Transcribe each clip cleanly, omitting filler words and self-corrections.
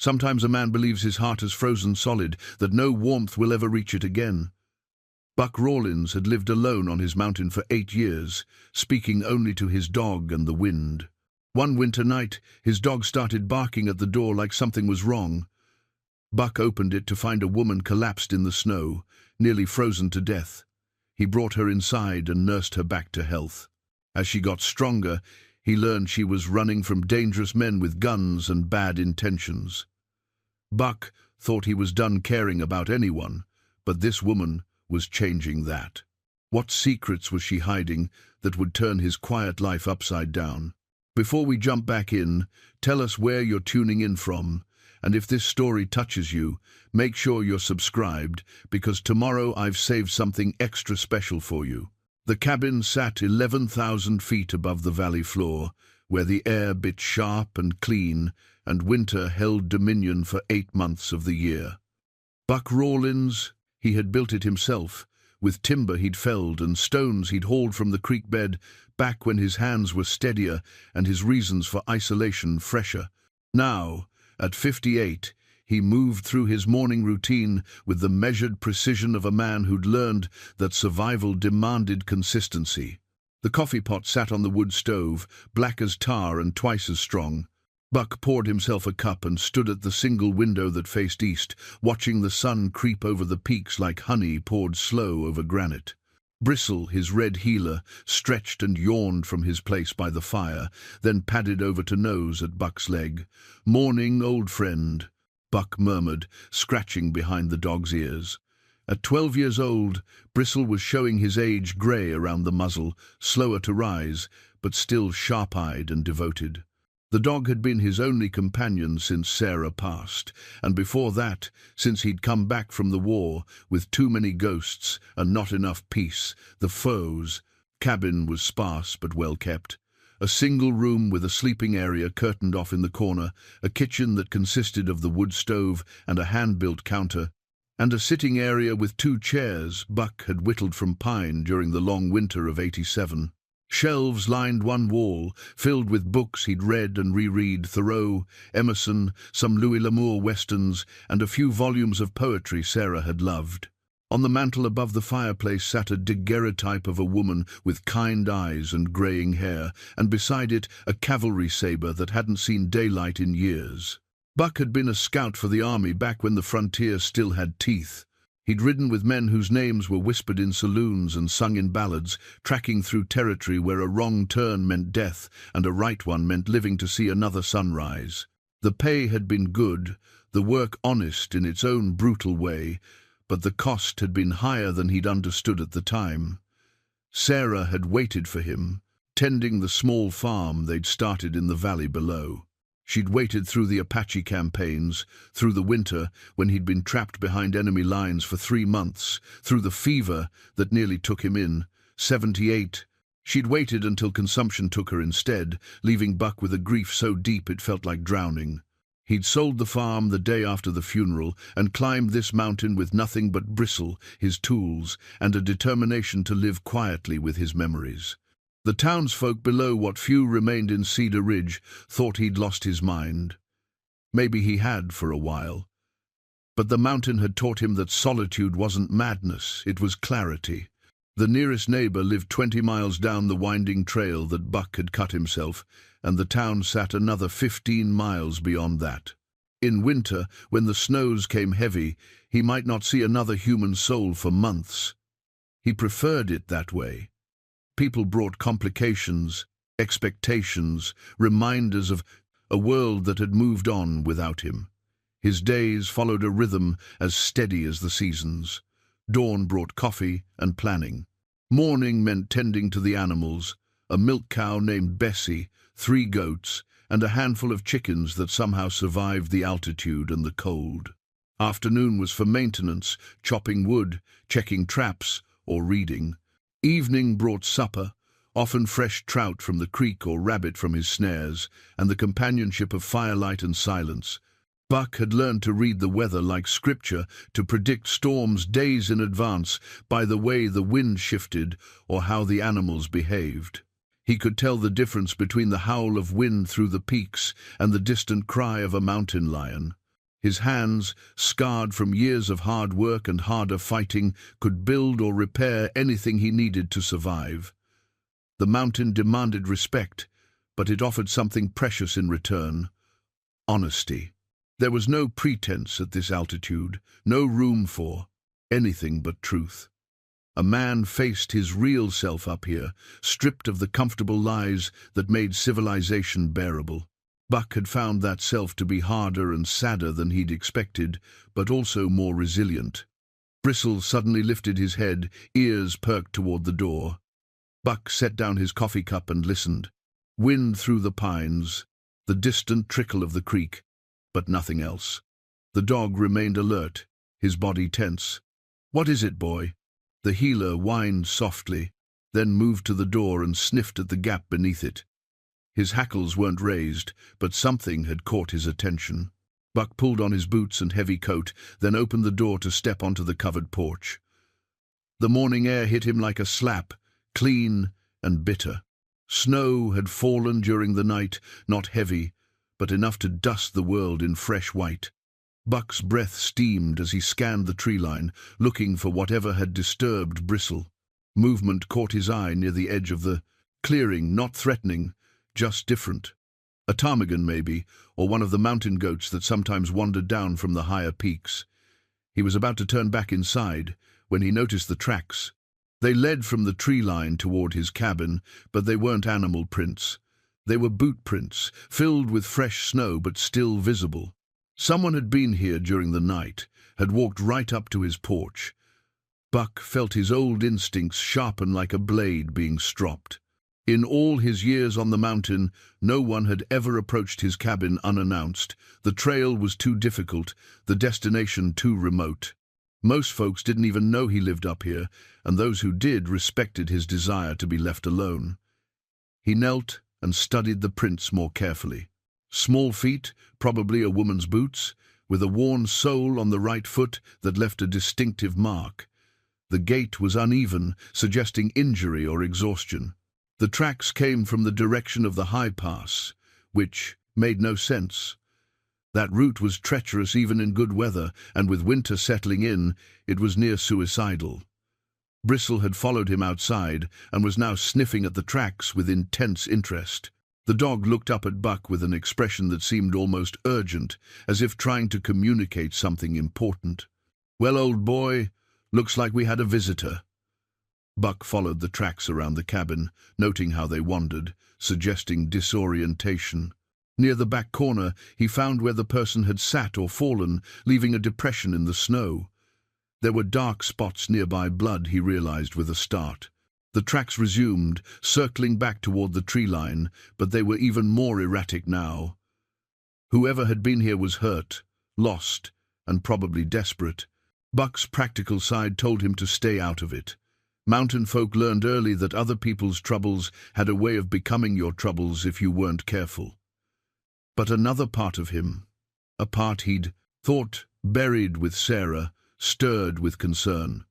Sometimes a man believes his heart has frozen solid, that no warmth will ever reach it again. Buck Rawlins had lived alone on his mountain for 8 years, speaking only to his dog and the wind. One winter night, his dog started barking at the door like something was wrong. Buck opened it to find a woman collapsed in the snow, nearly frozen to death. He brought her inside and nursed her back to health. As she got stronger, he learned she was running from dangerous men with guns and bad intentions. Buck thought he was done caring about anyone, but this woman was changing that. What secrets was she hiding that would turn his quiet life upside down? Before we jump back in, tell us where you're tuning in from, and if this story touches you, make sure you're subscribed, because tomorrow I've saved something extra special for you. The cabin sat 11,000 feet above the valley floor, where the air bit sharp and clean, and winter held dominion for 8 months of the year. Buck Rawlins, he had built it himself, with timber he'd felled and stones he'd hauled from the creek bed, back when his hands were steadier and his reasons for isolation fresher. Now, at 58, he moved through his morning routine with the measured precision of a man who'd learned that survival demanded consistency. The coffee pot sat on the wood stove, black as tar and twice as strong. Buck poured himself a cup and stood at the single window that faced east, watching the sun creep over the peaks like honey poured slow over granite. Bristle, his red heeler, stretched and yawned from his place by the fire, then padded over to nose at Buck's leg. "Morning, old friend," Buck murmured, scratching behind the dog's ears. At 12 years old, Bristle was showing his age grey around the muzzle, slower to rise, but still sharp-eyed and devoted. The dog had been his only companion since Sarah passed, and before that, since he'd come back from the war, with too many ghosts and not enough peace, the foes. Cabin was sparse but well kept. A single room with a sleeping area curtained off in the corner, a kitchen that consisted of the wood stove and a hand-built counter, and a sitting area with 2 chairs Buck had whittled from pine during the long winter of '87. Shelves lined one wall, filled with books he'd read and reread: Thoreau, Emerson, some Louis L'Amour westerns, and a few volumes of poetry Sarah had loved. On the mantel above the fireplace sat a daguerreotype of a woman with kind eyes and greying hair, and beside it a cavalry saber that hadn't seen daylight in years. Buck had been a scout for the army back when the frontier still had teeth. He'd ridden with men whose names were whispered in saloons and sung in ballads, tracking through territory where a wrong turn meant death and a right one meant living to see another sunrise. The pay had been good, the work honest in its own brutal way, but the cost had been higher than he'd understood at the time. Sarah had waited for him, tending the small farm they'd started in the valley below. She'd waited through the Apache campaigns, through the winter when he'd been trapped behind enemy lines for 3 months, through the fever that nearly took him in. 78. She'd waited until consumption took her instead, leaving Buck with a grief so deep it felt like drowning. He'd sold the farm the day after the funeral and climbed this mountain with nothing but Bristle, his tools, and a determination to live quietly with his memories. The townsfolk below, what few remained in Cedar Ridge, thought he'd lost his mind. Maybe he had for a while. But the mountain had taught him that solitude wasn't madness, it was clarity. The nearest neighbor lived 20 miles down the winding trail that Buck had cut himself, and the town sat another 15 miles beyond that. In winter, when the snows came heavy, he might not see another human soul for months. He preferred it that way. People brought complications, expectations, reminders of a world that had moved on without him. His days followed a rhythm as steady as the seasons. Dawn brought coffee and planning. Morning meant tending to the animals, a milk cow named Bessie, 3 goats, and a handful of chickens that somehow survived the altitude and the cold. Afternoon was for maintenance, chopping wood, checking traps, or reading. Evening brought supper, often fresh trout from the creek or rabbit from his snares, and the companionship of firelight and silence. Buck had learned to read the weather like scripture, to predict storms days in advance by the way the wind shifted or how the animals behaved. He could tell the difference between the howl of wind through the peaks and the distant cry of a mountain lion. His hands, scarred from years of hard work and harder fighting, could build or repair anything he needed to survive. The mountain demanded respect, but it offered something precious in return: honesty. There was no pretense at this altitude, no room for anything but truth. A man faced his real self up here, stripped of the comfortable lies that made civilization bearable. Buck had found that self to be harder and sadder than he'd expected, but also more resilient. Bristle suddenly lifted his head, ears perked toward the door. Buck set down his coffee cup and listened. Wind through the pines, the distant trickle of the creek, but nothing else. The dog remained alert, his body tense. "What is it, boy?" The healer whined softly, then moved to the door and sniffed at the gap beneath it. His hackles weren't raised, but something had caught his attention. Buck pulled on his boots and heavy coat, then opened the door to step onto the covered porch. The morning air hit him like a slap, clean and bitter. Snow had fallen during the night, not heavy, but enough to dust the world in fresh white. Buck's breath steamed as he scanned the tree line, looking for whatever had disturbed Bristle. Movement caught his eye near the edge of the clearing, not threatening, just different. A ptarmigan, maybe, or one of the mountain goats that sometimes wandered down from the higher peaks. He was about to turn back inside when he noticed the tracks. They led from the tree line toward his cabin, but they weren't animal prints. They were boot prints, filled with fresh snow but still visible. Someone had been here during the night, had walked right up to his porch. Buck felt his old instincts sharpen like a blade being stropped. In all his years on the mountain, no one had ever approached his cabin unannounced. The trail was too difficult, the destination too remote. Most folks didn't even know he lived up here, and those who did respected his desire to be left alone. He knelt and studied the prints more carefully. Small feet, probably a woman's boots, with a worn sole on the right foot that left a distinctive mark. The gait was uneven, suggesting injury or exhaustion. The tracks came from the direction of the high pass, which made no sense. That route was treacherous even in good weather, and with winter settling in, it was near suicidal. Bristle had followed him outside and was now sniffing at the tracks with intense interest. The dog looked up at Buck with an expression that seemed almost urgent, as if trying to communicate something important. "Well, old boy, looks like we had a visitor." Buck followed the tracks around the cabin, noting how they wandered, suggesting disorientation. Near the back corner, he found where the person had sat or fallen, leaving a depression in the snow. There were dark spots nearby, blood, he realized with a start. The tracks resumed, circling back toward the tree line, but they were even more erratic now. Whoever had been here was hurt, lost, and probably desperate. Buck's practical side told him to stay out of it. Mountain folk learned early that other people's troubles had a way of becoming your troubles if you weren't careful. But another part of him, a part he'd thought buried with Sarah, stirred with concern.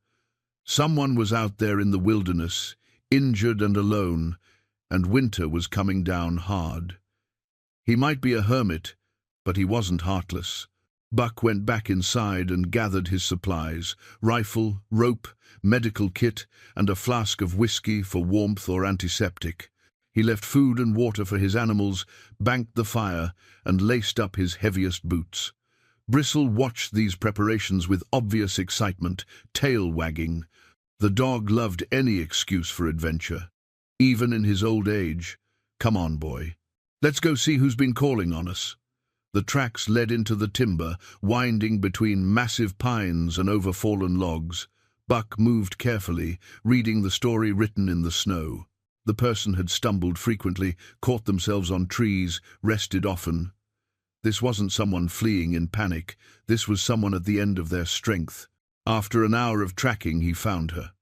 Someone was out there in the wilderness, injured and alone, and winter was coming down hard. He might be a hermit, but he wasn't heartless. Buck went back inside and gathered his supplies: rifle, rope, medical kit, and a flask of whiskey for warmth or antiseptic. He left food and water for his animals, banked the fire, and laced up his heaviest boots. Bristle watched these preparations with obvious excitement, tail wagging. The dog loved any excuse for adventure, even in his old age. "Come on, boy. Let's go see who's been calling on us." The tracks led into the timber, winding between massive pines and overfallen logs. Buck moved carefully, reading the story written in the snow. The person had stumbled frequently, caught themselves on trees, rested often. This wasn't someone fleeing in panic. This was someone at the end of their strength. After an hour of tracking, he found her.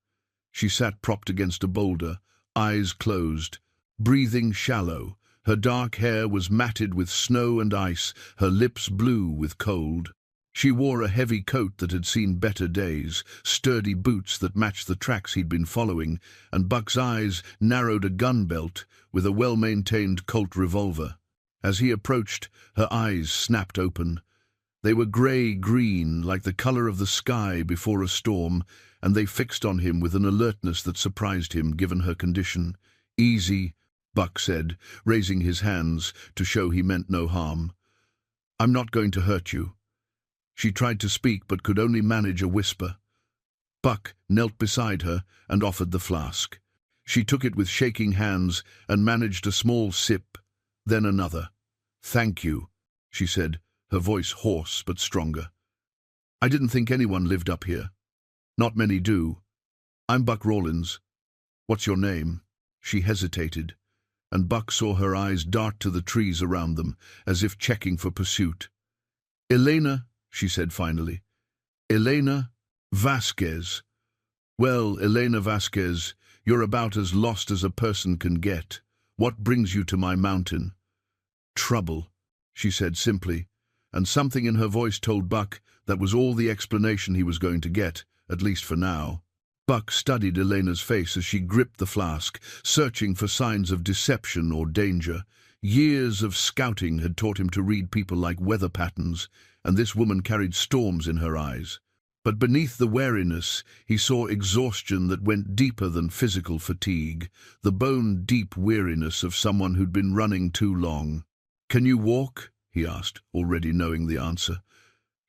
She sat propped against a boulder, eyes closed, breathing shallow. Her dark hair was matted with snow and ice, her lips blue with cold. She wore a heavy coat that had seen better days, sturdy boots that matched the tracks he'd been following, and Buck's eyes narrowed a gun belt with a well-maintained Colt revolver. As he approached, her eyes snapped open. They were grey-green, like the color of the sky before a storm, and they fixed on him with an alertness that surprised him, given her condition. "Easy," Buck said, raising his hands to show he meant no harm. "I'm not going to hurt you." She tried to speak but could only manage a whisper. Buck knelt beside her and offered the flask. She took it with shaking hands and managed a small sip, then another. "Thank you," she said, her voice hoarse but stronger. "I didn't think anyone lived up here. Not many do. I'm Buck Rawlins. What's your name?" She hesitated, and Buck saw her eyes dart to the trees around them, as if checking for pursuit. "Elena," she said finally. "Elena Vasquez. Well, Elena Vasquez, you're about as lost as a person can get. What brings you to my mountain?" "Trouble," she said simply, and something in her voice told Buck that was all the explanation he was going to get, at least for now. Buck studied Elena's face as she gripped the flask, searching for signs of deception or danger. Years of scouting had taught him to read people like weather patterns, and this woman carried storms in her eyes. But beneath the wariness, he saw exhaustion that went deeper than physical fatigue, the bone-deep weariness of someone who'd been running too long. "Can you walk?" he asked, already knowing the answer.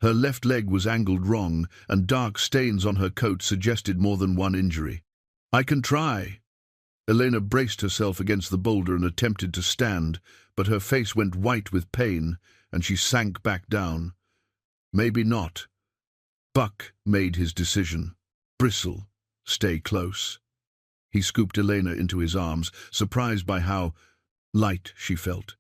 Her left leg was angled wrong, and dark stains on her coat suggested more than one injury. "I can try." Elena braced herself against the boulder and attempted to stand, but her face went white with pain, and she sank back down. "Maybe not." Buck made his decision. "Bristle, stay close." He scooped Elena into his arms, surprised by how light she felt.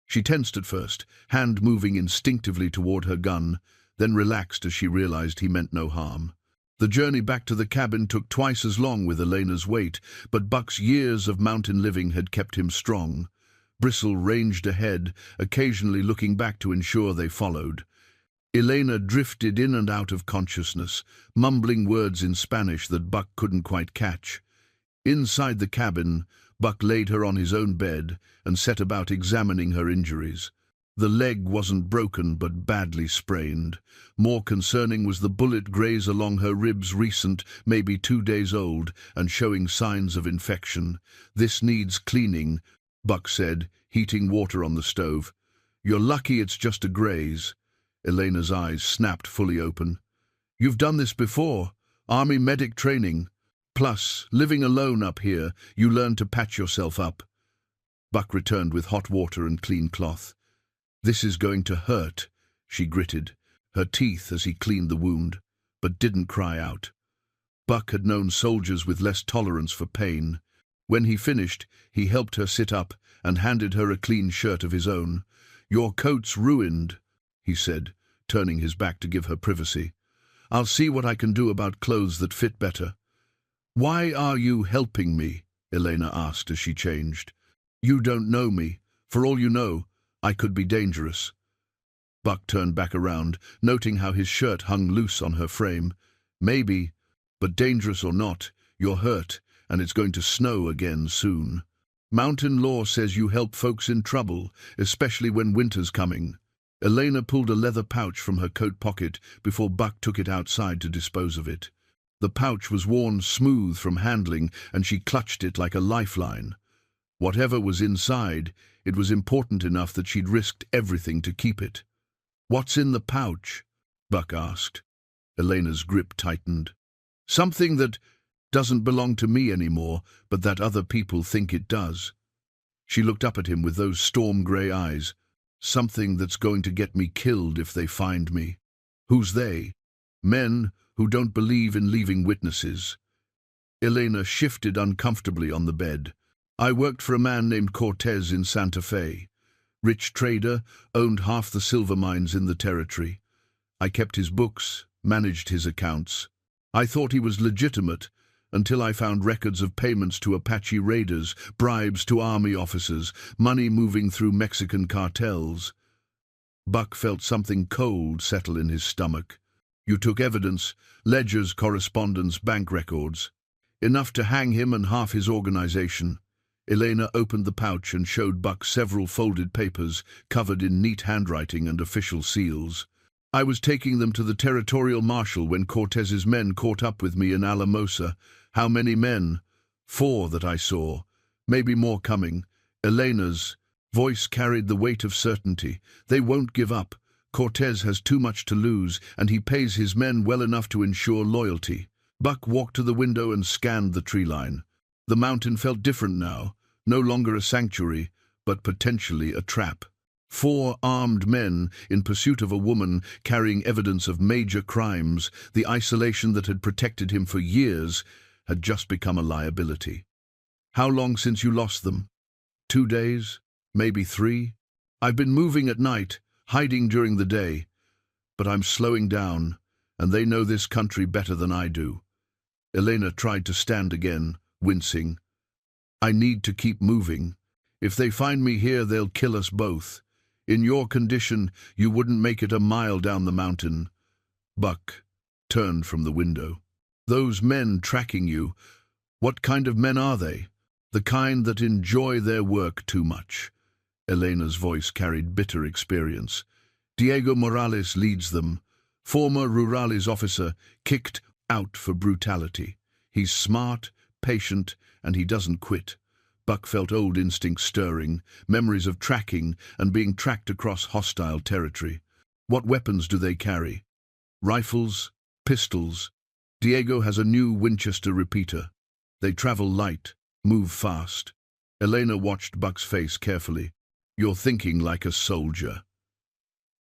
She tensed at first, hand moving instinctively toward her gun, then relaxed as she realized he meant no harm. The journey back to the cabin took twice as long with Elena's weight, but Buck's years of mountain living had kept him strong. Bristle ranged ahead, occasionally looking back to ensure they followed. Elena drifted in and out of consciousness, mumbling words in Spanish that Buck couldn't quite catch. Inside the cabin, Buck laid her on his own bed and set about examining her injuries. The leg wasn't broken but badly sprained. More concerning was the bullet graze along her ribs, recent, maybe 2 days old, and showing signs of infection. "This needs cleaning," Buck said, heating water on the stove. "You're lucky it's just a graze." Elena's eyes snapped fully open. "You've done this before. Army medic training. Plus, living alone up here, you learn to patch yourself up." Buck returned with hot water and clean cloth. "This is going to hurt," she gritted, her teeth as he cleaned the wound, but didn't cry out. Buck had known soldiers with less tolerance for pain. When he finished, he helped her sit up and handed her a clean shirt of his own. "Your coat's ruined," he said, turning his back to give her privacy. "I'll see what I can do about clothes that fit better." "Why are you helping me?" Elena asked as she changed. "You don't know me. For all you know, I could be dangerous." Buck turned back around, noting how his shirt hung loose on her frame. "Maybe, but dangerous or not, you're hurt, and it's going to snow again soon. Mountain law says you help folks in trouble, especially when winter's coming." Elena pulled a leather pouch from her coat pocket before Buck took it outside to dispose of it. The pouch was worn smooth from handling, and she clutched it like a lifeline. Whatever was inside, it was important enough that she'd risked everything to keep it. "What's in the pouch?" Buck asked. Elena's grip tightened. "Something that doesn't belong to me anymore, but that other people think it does." She looked up at him with those storm-grey eyes. "Something that's going to get me killed if they find me." "Who's they?" "Men who don't believe in leaving witnesses." Elena shifted uncomfortably on the bed. "I worked for a man named Cortez in Santa Fe. Rich trader, owned half the silver mines in the territory. I kept his books, managed his accounts. I thought he was legitimate until I found records of payments to Apache raiders, bribes to army officers, money moving through Mexican cartels." Buck felt something cold settle in his stomach. "You took evidence, ledgers, correspondence, bank records. Enough to hang him and half his organization." Elena opened the pouch and showed Buck several folded papers covered in neat handwriting and official seals. I was taking them to the territorial marshal when Cortez's men caught up with me in Alamosa. How many men? 4 that I saw. Maybe more coming. Elena's voice carried the weight of certainty. They won't give up. Cortez has too much to lose, and he pays his men well enough to ensure loyalty. Buck walked to the window and scanned the tree line. The mountain felt different now, no longer a sanctuary, but potentially a trap. 4 armed men in pursuit of a woman carrying evidence of major crimes. The isolation that had protected him for years had just become a liability. How long since you lost them? 2 days? Maybe 3? I've been moving at night, hiding during the day, but I'm slowing down, and they know this country better than I do. Elena tried to stand again, wincing. I need to keep moving. If they find me here, they'll kill us both. In your condition, you wouldn't make it a mile down the mountain. Buck turned from the window. Those men tracking you, what kind of men are they? The kind that enjoy their work too much. Elena's voice carried bitter experience. Diego Morales leads them. Former Rurales officer, kicked out for brutality. He's smart, patient, and he doesn't quit. Buck felt old instincts stirring, memories of tracking and being tracked across hostile territory. What weapons do they carry? Rifles? Pistols? Diego has a new Winchester repeater. They travel light, move fast. Elena watched Buck's face carefully. You're thinking like a soldier.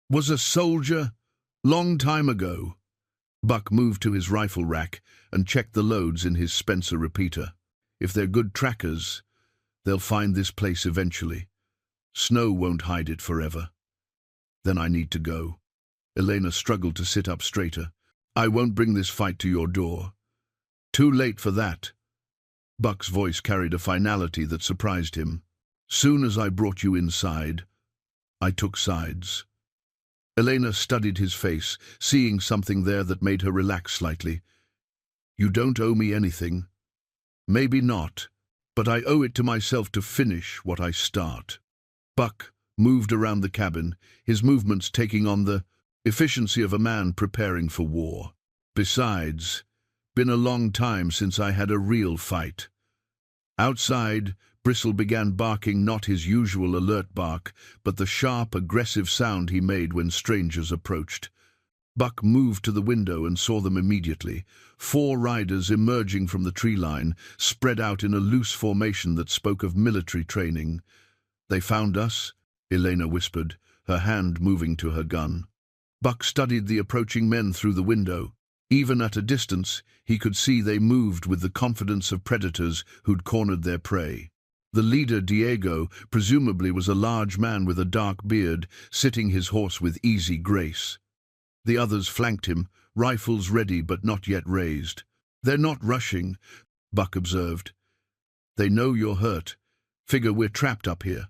Was a soldier? Long time ago. Buck moved to his rifle rack and checked the loads in his Spencer repeater. If they're good trackers, they'll find this place eventually. Snow won't hide it forever. Then I need to go. Elena struggled to sit up straighter. I won't bring this fight to your door. Too late for that. Buck's voice carried a finality that surprised him. Soon as I brought you inside, I took sides. Elena studied his face, seeing something there that made her relax slightly. You don't owe me anything. Maybe not, but I owe it to myself to finish what I start. Buck moved around the cabin, his movements taking on the efficiency of a man preparing for war. Besides, been a long time since I had a real fight. Outside, Bristle began barking, not his usual alert bark, but the sharp, aggressive sound he made when strangers approached. Buck moved to the window and saw them immediately. 4 riders emerging from the tree line, spread out in a loose formation that spoke of military training. They found us, Elena whispered, her hand moving to her gun. Buck studied the approaching men through the window. Even at a distance, he could see they moved with the confidence of predators who'd cornered their prey. The leader, Diego, presumably was a large man with a dark beard, sitting his horse with easy grace. The others flanked him, rifles ready but not yet raised. They're not rushing, Buck observed. They know you're hurt. Figure we're trapped up here.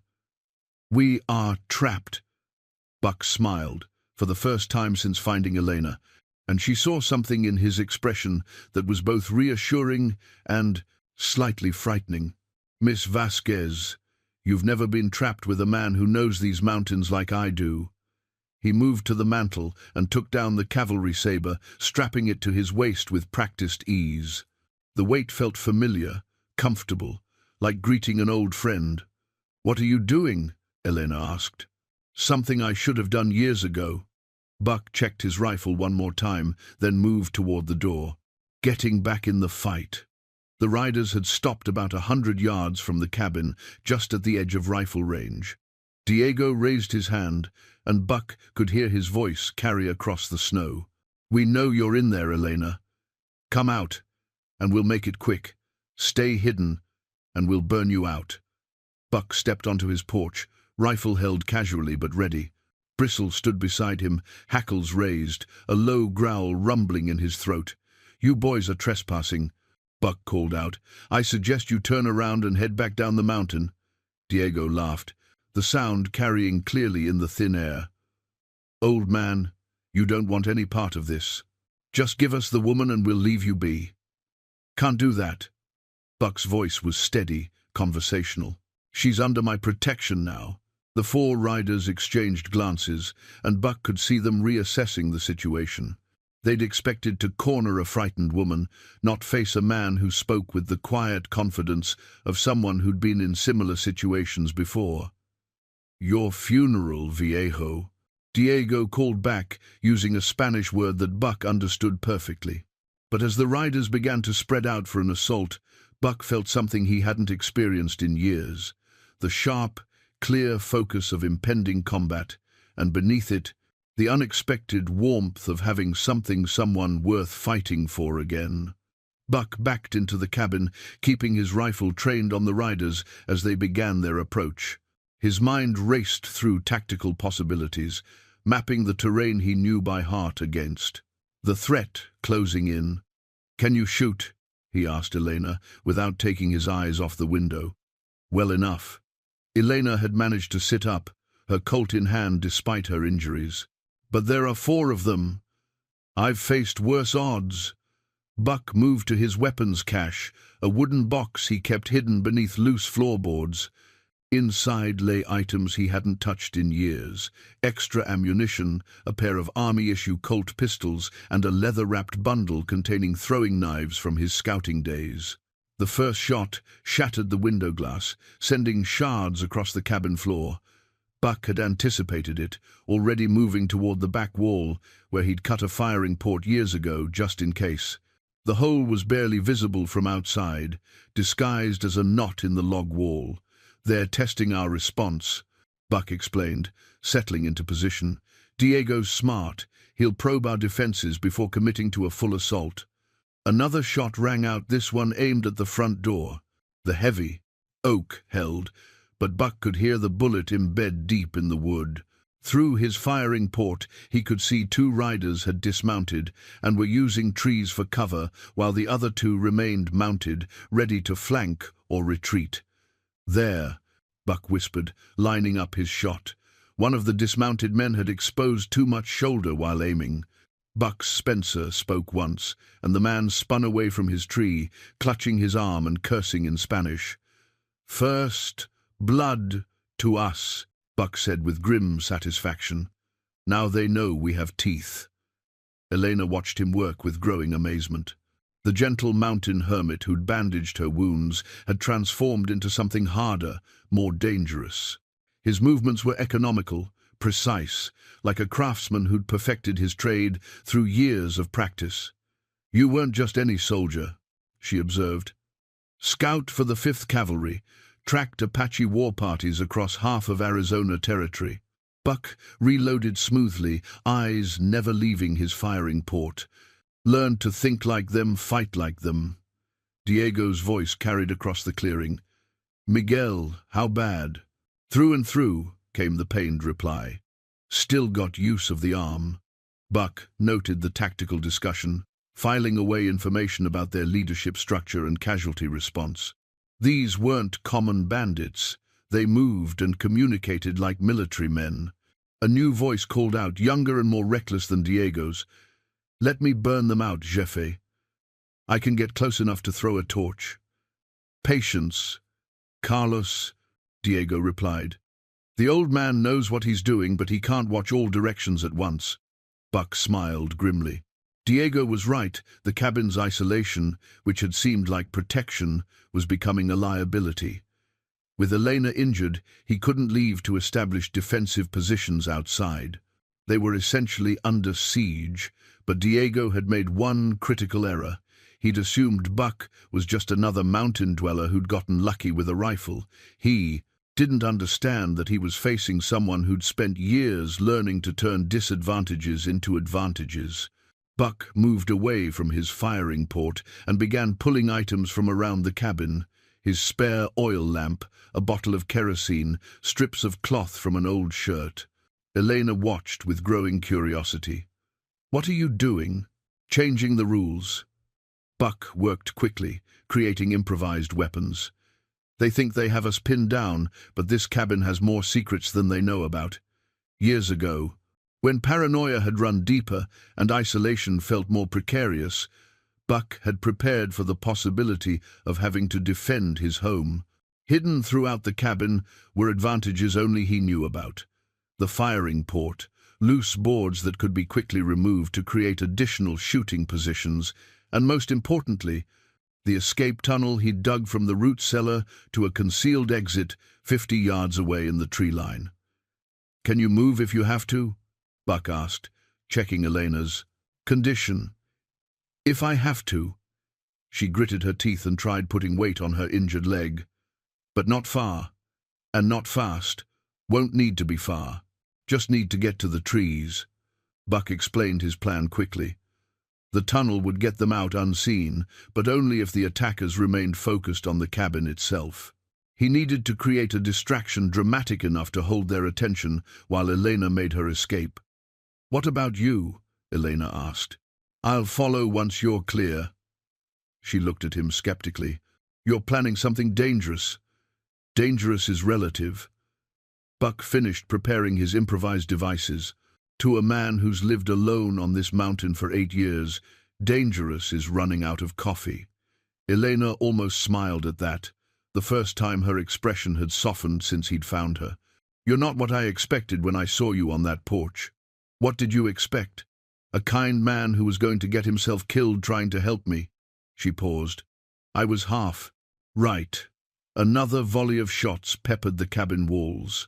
We are trapped. Buck smiled, for the first time since finding Elena, and she saw something in his expression that was both reassuring and slightly frightening. Miss Vasquez, you've never been trapped with a man who knows these mountains like I do. He moved to the mantel and took down the cavalry saber, strapping it to his waist with practiced ease. The weight felt familiar, comfortable, like greeting an old friend. What are you doing? Elena asked. Something I should have done years ago. Buck checked his rifle one more time, then moved toward the door. Getting back in the fight. The riders had stopped about 100 yards from the cabin, just at the edge of rifle range. Diego raised his hand, and Buck could hear his voice carry across the snow. We know you're in there, Elena. Come out, and we'll make it quick. Stay hidden, and we'll burn you out. Buck stepped onto his porch, rifle held casually but ready. Bristle stood beside him, hackles raised, a low growl rumbling in his throat. You boys are trespassing, Buck called out. I suggest you turn around and head back down the mountain. Diego laughed, the sound carrying clearly in the thin air. Old man, you don't want any part of this. Just give us the woman and we'll leave you be. Can't do that. Buck's voice was steady, conversational. She's under my protection now. The four riders exchanged glances, and Buck could see them reassessing the situation. They'd expected to corner a frightened woman, not face a man who spoke with the quiet confidence of someone who'd been in similar situations before. "Your funeral, viejo," Diego called back, using a Spanish word that Buck understood perfectly. But as the riders began to spread out for an assault, Buck felt something he hadn't experienced in years. The sharp, clear focus of impending combat, and beneath it, the unexpected warmth of having someone worth fighting for again. Buck backed into the cabin, keeping his rifle trained on the riders as they began their approach. His mind raced through tactical possibilities, mapping the terrain he knew by heart against. The threat closing in. "Can you shoot?" he asked Elena, without taking his eyes off the window. "Well enough." Elena had managed to sit up, her Colt in hand despite her injuries. "But there are four of them. I've faced worse odds." Buck moved to his weapons cache, a wooden box he kept hidden beneath loose floorboards. Inside lay items he hadn't touched in years: extra ammunition, a pair of Army-issue Colt pistols, and a leather-wrapped bundle containing throwing knives from his scouting days. The first shot shattered the window glass, sending shards across the cabin floor. Buck had anticipated it, already moving toward the back wall, where he'd cut a firing port years ago, just in case. The hole was barely visible from outside, disguised as a knot in the log wall. "They're testing our response," Buck explained, settling into position. "Diego's smart. He'll probe our defenses before committing to a full assault." Another shot rang out, this one aimed at the front door. The heavy oak held, but Buck could hear the bullet embed deep in the wood. Through his firing port, he could see two riders had dismounted and were using trees for cover, while the other two remained mounted, ready to flank or retreat. "There," Buck whispered, lining up his shot. One of the dismounted men had exposed too much shoulder while aiming. Buck's Spencer spoke once, and the man spun away from his tree, clutching his arm and cursing in Spanish. "First blood to us," Buck said with grim satisfaction. "Now they know we have teeth." Elena watched him work with growing amazement. The gentle mountain hermit who'd bandaged her wounds had transformed into something harder, more dangerous. His movements were economical, precise, like a craftsman who'd perfected his trade through years of practice. "You weren't just any soldier," she observed. "Scout for the 5th Cavalry, tracked Apache war parties across half of Arizona territory." Buck reloaded smoothly, eyes never leaving his firing port. "Learned to think like them, fight like them." Diego's voice carried across the clearing. "Miguel, how bad?" "Through and through," came the pained reply. "Still got use of the arm." Buck noted the tactical discussion, filing away information about their leadership structure and casualty response. These weren't common bandits. They moved and communicated like military men. A new voice called out, younger and more reckless than Diego's. "Let me burn them out, Jefe. I can get close enough to throw a torch." "Patience, Carlos," Diego replied. "The old man knows what he's doing, but he can't watch all directions at once." Buck smiled grimly. Diego was right. The cabin's isolation, which had seemed like protection, was becoming a liability. With Elena injured, he couldn't leave to establish defensive positions outside. They were essentially under siege, but Diego had made one critical error. He'd assumed Buck was just another mountain dweller who'd gotten lucky with a rifle. He didn't understand that he was facing someone who'd spent years learning to turn disadvantages into advantages. Buck moved away from his firing port and began pulling items from around the cabin. His spare oil lamp, a bottle of kerosene, strips of cloth from an old shirt. Elena watched with growing curiosity. "What are you doing?" "Changing the rules." Buck worked quickly, creating improvised weapons. "They think they have us pinned down, but this cabin has more secrets than they know about. Years ago, when paranoia had run deeper and isolation felt more precarious, Buck had prepared for the possibility of having to defend his home. Hidden throughout the cabin were advantages only he knew about. The firing port, loose boards that could be quickly removed to create additional shooting positions, and most importantly, the escape tunnel he'd dug from the root cellar to a concealed exit 50 yards away in the tree line. "Can you move if you have to?" Buck asked, checking Elena's condition. "If I have to." She gritted her teeth and tried putting weight on her injured leg. "But not far. And not fast. Won't need to be far. Just need to get to the trees." Buck explained his plan quickly. The tunnel would get them out unseen, but only if the attackers remained focused on the cabin itself. He needed to create a distraction dramatic enough to hold their attention while Elena made her escape. "What about you?" Elena asked. "I'll follow once you're clear." She looked at him skeptically. "You're planning something dangerous." "Dangerous is relative." Buck finished preparing his improvised devices. To a man who's lived alone on this mountain for 8 years, dangerous is running out of coffee. Elena almost smiled at that, the first time her expression had softened since he'd found her. "You're not what I expected when I saw you on that porch." "What did you expect? A kind man who was going to get himself killed trying to help me?" She paused. "I was half right." Another volley of shots peppered the cabin walls.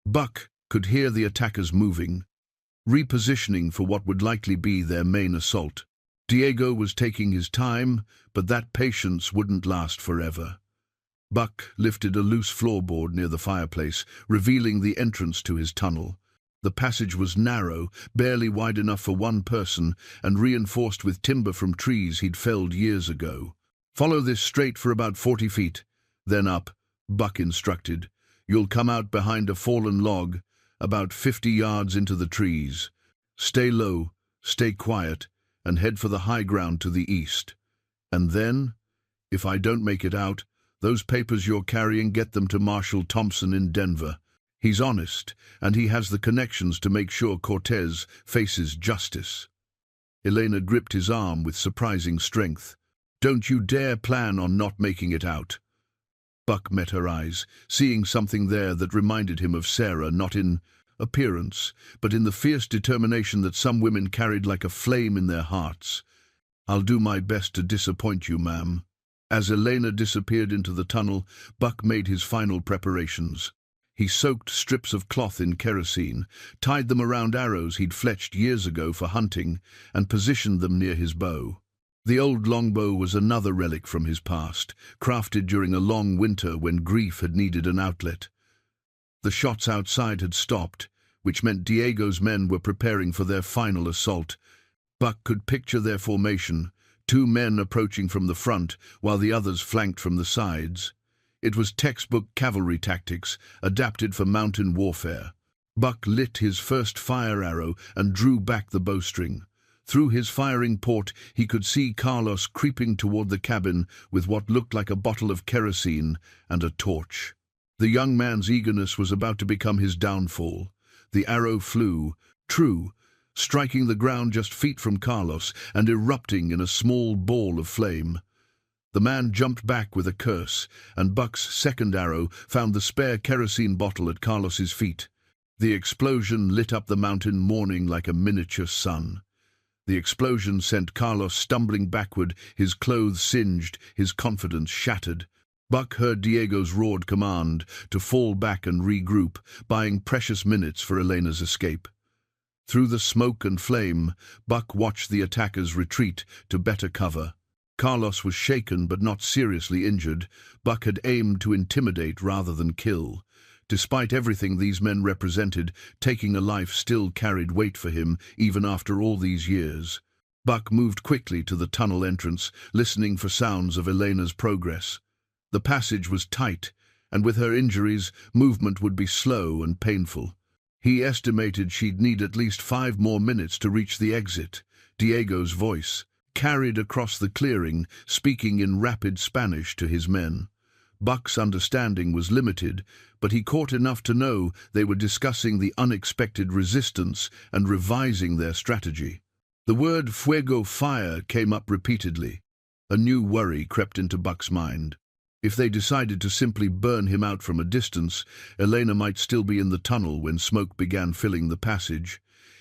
Buck could hear the attackers moving, repositioning for what would likely be their main assault. Diego was taking his time, but that patience wouldn't last forever. Buck lifted a loose floorboard near the fireplace, revealing the entrance to his tunnel. The passage was narrow, barely wide enough for one person, and reinforced with timber from trees he'd felled years ago. "Follow this straight for about 40 feet, then up," Buck instructed. "You'll come out behind a fallen log, about 50 yards into the trees. Stay low, stay quiet, and head for the high ground to the east. And then, if I don't make it out, those papers you're carrying, get them to Marshal Thompson in Denver. He's honest, and he has the connections to make sure Cortez faces justice." Elena gripped his arm with surprising strength. "Don't you dare plan on not making it out." Buck met her eyes, seeing something there that reminded him of Sarah, not in appearance, but in the fierce determination that some women carried like a flame in their hearts. "I'll do my best to disappoint you, ma'am." As Elena disappeared into the tunnel, Buck made his final preparations. He soaked strips of cloth in kerosene, tied them around arrows he'd fletched years ago for hunting, and positioned them near his bow. The old longbow was another relic from his past, crafted during a long winter when grief had needed an outlet. The shots outside had stopped, which meant Diego's men were preparing for their final assault. Buck could picture their formation, 2 men approaching from the front, while the others flanked from the sides. It was textbook cavalry tactics, adapted for mountain warfare. Buck lit his first fire arrow and drew back the bowstring. Through his firing port, he could see Carlos creeping toward the cabin with what looked like a bottle of kerosene and a torch. The young man's eagerness was about to become his downfall. The arrow flew, true, striking the ground just feet from Carlos and erupting in a small ball of flame. The man jumped back with a curse, and Buck's second arrow found the spare kerosene bottle at Carlos's feet. The explosion lit up the mountain morning like a miniature sun. The explosion sent Carlos stumbling backward, his clothes singed, his confidence shattered. Buck heard Diego's roared command to fall back and regroup, buying precious minutes for Elena's escape. Through the smoke and flame, Buck watched the attackers retreat to better cover. Carlos was shaken but not seriously injured. Buck had aimed to intimidate rather than kill. Despite everything these men represented, taking a life still carried weight for him, even after all these years. Buck moved quickly to the tunnel entrance, listening for sounds of Elena's progress. The passage was tight, and with her injuries, movement would be slow and painful. He estimated she'd need at least 5 more minutes to reach the exit. Diego's voice carried across the clearing, speaking in rapid Spanish to his men. Buck's understanding was limited, but he caught enough to know they were discussing the unexpected resistance and revising their strategy. The word fuego, fire, came up repeatedly. A new worry crept into Buck's mind. If they decided to simply burn him out from a distance, Elena might still be in the tunnel when smoke began filling the passage.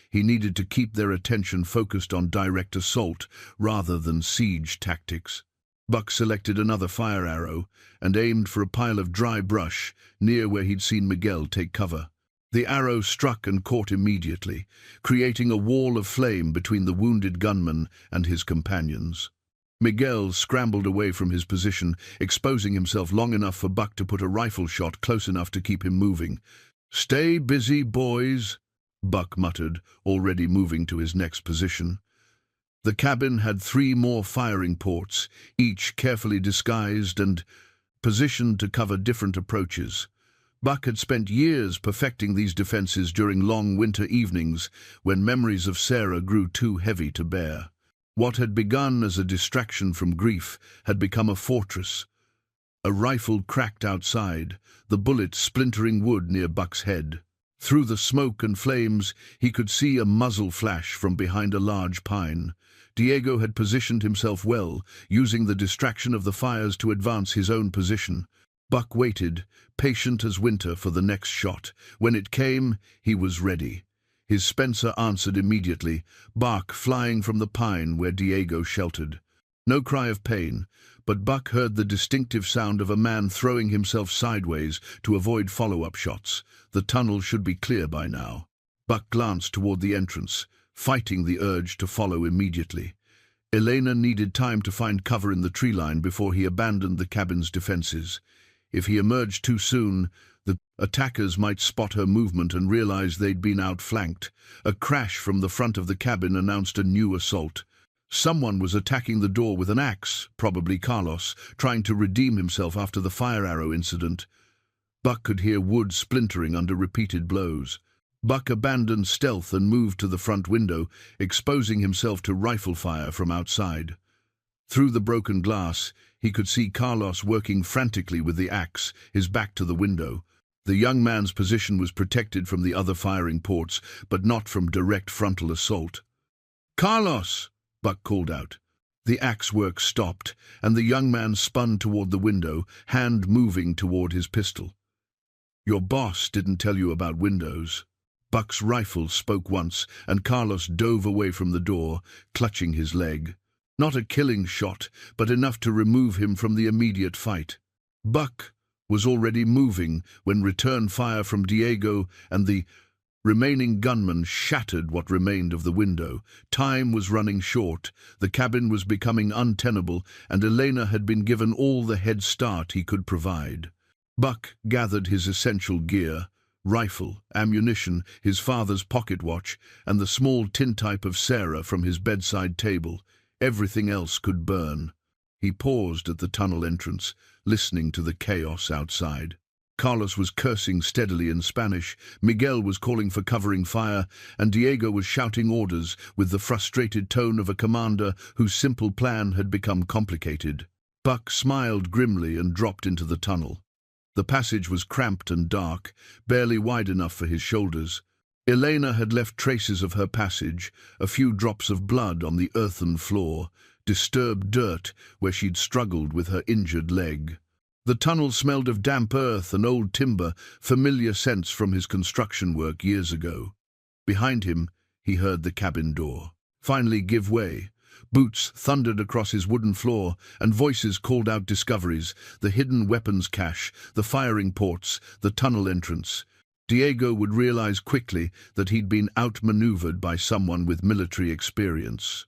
He needed to keep their attention focused on direct assault rather than siege tactics. Buck selected another fire arrow and aimed for a pile of dry brush near where he'd seen Miguel take cover. The arrow struck and caught immediately, creating a wall of flame between the wounded gunman and his companions. Miguel scrambled away from his position, exposing himself long enough for Buck to put a rifle shot close enough to keep him moving. "Stay busy, boys," Buck muttered, already moving to his next position. The cabin had 3 more firing ports, each carefully disguised and positioned to cover different approaches. Buck had spent years perfecting these defenses during long winter evenings when memories of Sarah grew too heavy to bear. What had begun as a distraction from grief had become a fortress. A rifle cracked outside, the bullet splintering wood near Buck's head. Through the smoke and flames, he could see a muzzle flash from behind a large pine. Diego had positioned himself well, using the distraction of the fires to advance his own position. Buck waited, patient as winter, for the next shot. When it came, he was ready. His Spencer answered immediately, bark flying from the pine where Diego sheltered. No cry of pain, but Buck heard the distinctive sound of a man throwing himself sideways to avoid follow-up shots. The tunnel should be clear by now. Buck glanced toward the entrance, fighting the urge to follow immediately. Elena needed time to find cover in the tree line before he abandoned the cabin's defenses. If he emerged too soon, the attackers might spot her movement and realize they'd been outflanked. A crash from the front of the cabin announced a new assault. Someone was attacking the door with an axe, probably Carlos, trying to redeem himself after the fire arrow incident. Buck could hear wood splintering under repeated blows. Buck abandoned stealth and moved to the front window, exposing himself to rifle fire from outside. Through the broken glass, he could see Carlos working frantically with the axe, his back to the window. The young man's position was protected from the other firing ports, but not from direct frontal assault. "Carlos!" Buck called out. The axe work stopped, and the young man spun toward the window, hand moving toward his pistol. "Your boss didn't tell you about windows." Buck's rifle spoke once, and Carlos dove away from the door, clutching his leg. Not a killing shot, but enough to remove him from the immediate fight. Buck was already moving when return fire from Diego and the remaining gunman shattered what remained of the window. Time was running short, the cabin was becoming untenable, and Elena had been given all the head start he could provide. Buck gathered his essential gear, rifle, ammunition, his father's pocket watch, and the small tintype of Sarah from his bedside table. Everything else could burn. He paused at the tunnel entrance, listening to the chaos outside. Carlos was cursing steadily in Spanish, Miguel was calling for covering fire, and Diego was shouting orders with the frustrated tone of a commander whose simple plan had become complicated. Buck smiled grimly and dropped into the tunnel. The passage was cramped and dark, barely wide enough for his shoulders. Elena had left traces of her passage, a few drops of blood on the earthen floor, disturbed dirt where she'd struggled with her injured leg. The tunnel smelled of damp earth and old timber, familiar scents from his construction work years ago. Behind him, he heard the cabin door finally give way. Boots thundered across his wooden floor, and voices called out discoveries: the hidden weapons cache, the firing ports, the tunnel entrance. Diego would realize quickly that he'd been outmaneuvered by someone with military experience.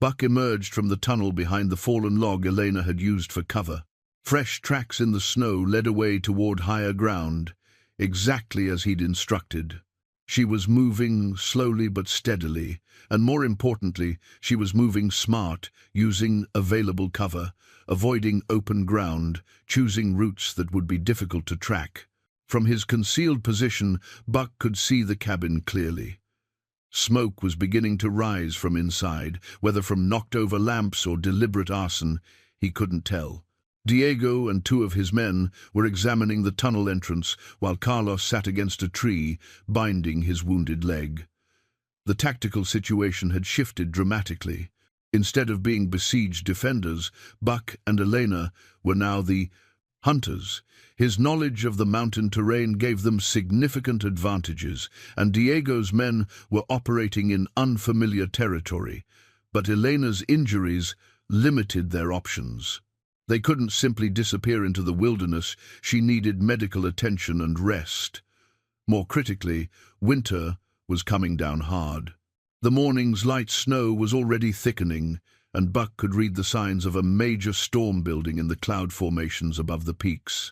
Buck emerged from the tunnel behind the fallen log Elena had used for cover. Fresh tracks in the snow led away toward higher ground, exactly as he'd instructed. She was moving slowly but steadily, and more importantly, she was moving smart, using available cover, avoiding open ground, choosing routes that would be difficult to track. From his concealed position, Buck could see the cabin clearly. Smoke was beginning to rise from inside, whether from knocked-over lamps or deliberate arson, he couldn't tell. Diego and 2 of his men were examining the tunnel entrance, while Carlos sat against a tree, binding his wounded leg. The tactical situation had shifted dramatically. Instead of being besieged defenders, Buck and Elena were now the Hunters. His knowledge of the mountain terrain gave them significant advantages, and Diego's men were operating in unfamiliar territory. But Elena's injuries limited their options. They couldn't simply disappear into the wilderness. She needed medical attention and rest. More critically, winter was coming down hard. The morning's light snow was already thickening, and Buck could read the signs of a major storm building in the cloud formations above the peaks.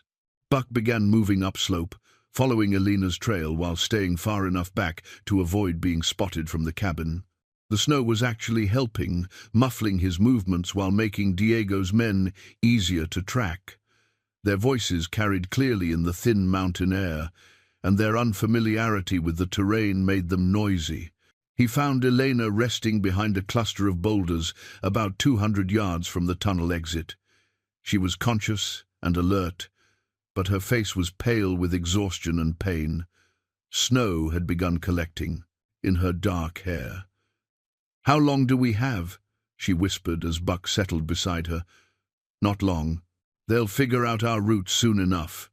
Buck began moving upslope, following Elena's trail while staying far enough back to avoid being spotted from the cabin. The snow was actually helping, muffling his movements while making Diego's men easier to track. Their voices carried clearly in the thin mountain air, and their unfamiliarity with the terrain made them noisy. He found Elena resting behind a cluster of boulders about 200 yards from the tunnel exit. She was conscious and alert, but her face was pale with exhaustion and pain. Snow had begun collecting in her dark hair. "How long do we have?" she whispered as Buck settled beside her. "Not long. They'll figure out our route soon enough."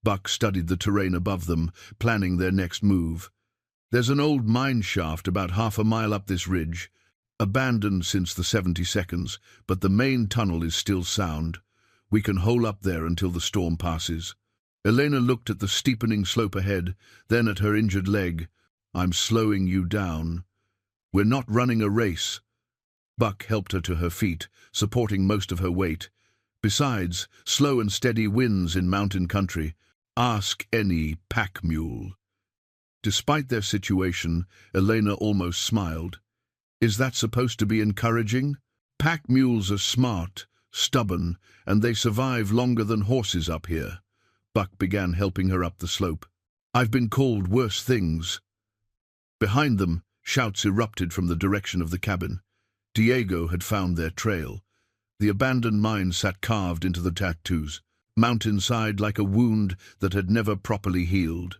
Buck studied the terrain above them, planning their next move. "There's an old mine shaft about half a mile up this ridge, abandoned since the 72nds, but the main tunnel is still sound. We can hole up there until the storm passes." Elena looked at the steepening slope ahead, then at her injured leg. "I'm slowing you down. We're not running a race." Buck helped her to her feet, supporting most of her weight. Besides, slow and steady wins in mountain country. Ask any pack mule. Despite their situation, Elena almost smiled. Is that supposed to be encouraging? Pack mules are smart, stubborn, and they survive longer than horses up here. Buck began helping her up the slope. "I've been called worse things." Behind them, shouts erupted from the direction of the cabin. Diego had found their trail. The abandoned mine sat carved into the tattoos, mountainside like a wound that had never properly healed.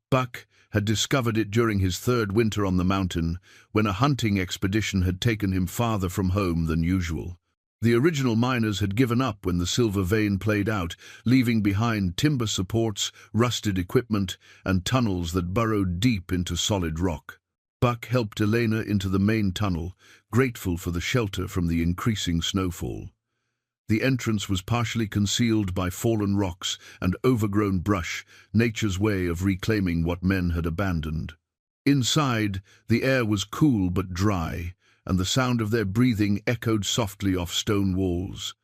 Buck had discovered it during his third winter on the mountain, when a hunting expedition had taken him farther from home than usual. The original miners had given up when the silver vein played out, leaving behind timber supports, rusted equipment, and tunnels that burrowed deep into solid rock. Buck helped Elena into the main tunnel, grateful for the shelter from the increasing snowfall. The entrance was partially concealed by fallen rocks and overgrown brush, nature's way of reclaiming what men had abandoned. Inside, the air was cool but dry, and the sound of their breathing echoed softly off stone walls.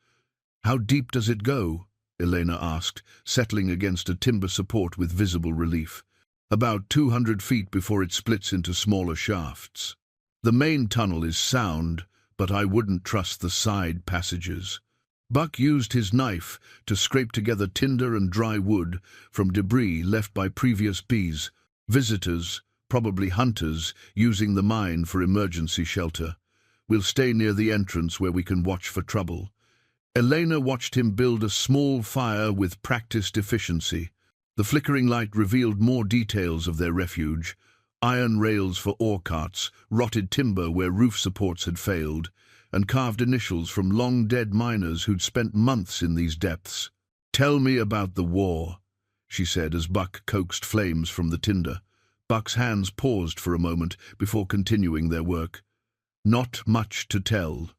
"How deep does it go?" Elena asked, settling against a timber support with visible relief. "About 200 feet before it splits into smaller shafts. The main tunnel is sound, but I wouldn't trust the side passages." Buck used his knife to scrape together tinder and dry wood from debris left by previous bees, visitors, probably hunters, using the mine for emergency shelter. "We'll stay near the entrance where we can watch for trouble." Elena watched him build a small fire with practiced efficiency. The flickering light revealed more details of their refuge: iron rails for ore carts, rotted timber where roof supports had failed, and carved initials from long-dead miners who'd spent months in these depths. "Tell me about the war," she said as Buck coaxed flames from the tinder. Buck's hands paused for a moment before continuing their work. "Not much to tell.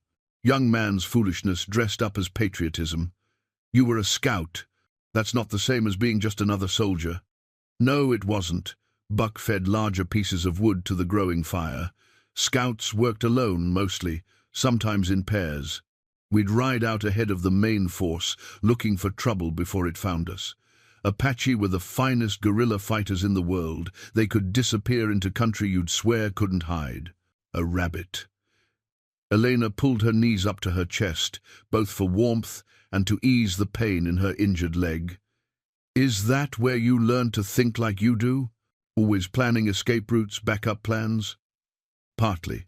Young man's foolishness dressed up as patriotism. You were a scout. That's not the same as being just another soldier." "No, it wasn't." Buck fed larger pieces of wood to the growing fire. "Scouts worked alone, mostly, sometimes in pairs. We'd ride out ahead of the main force, looking for trouble before it found us. Apache were the finest guerrilla fighters in the world. They could disappear into country you'd swear couldn't hide. A rabbit." Elena pulled her knees up to her chest, both for warmth and to ease the pain in her injured leg. "Is that where you learned to think like you do? Always planning escape routes, backup plans?" "Partly.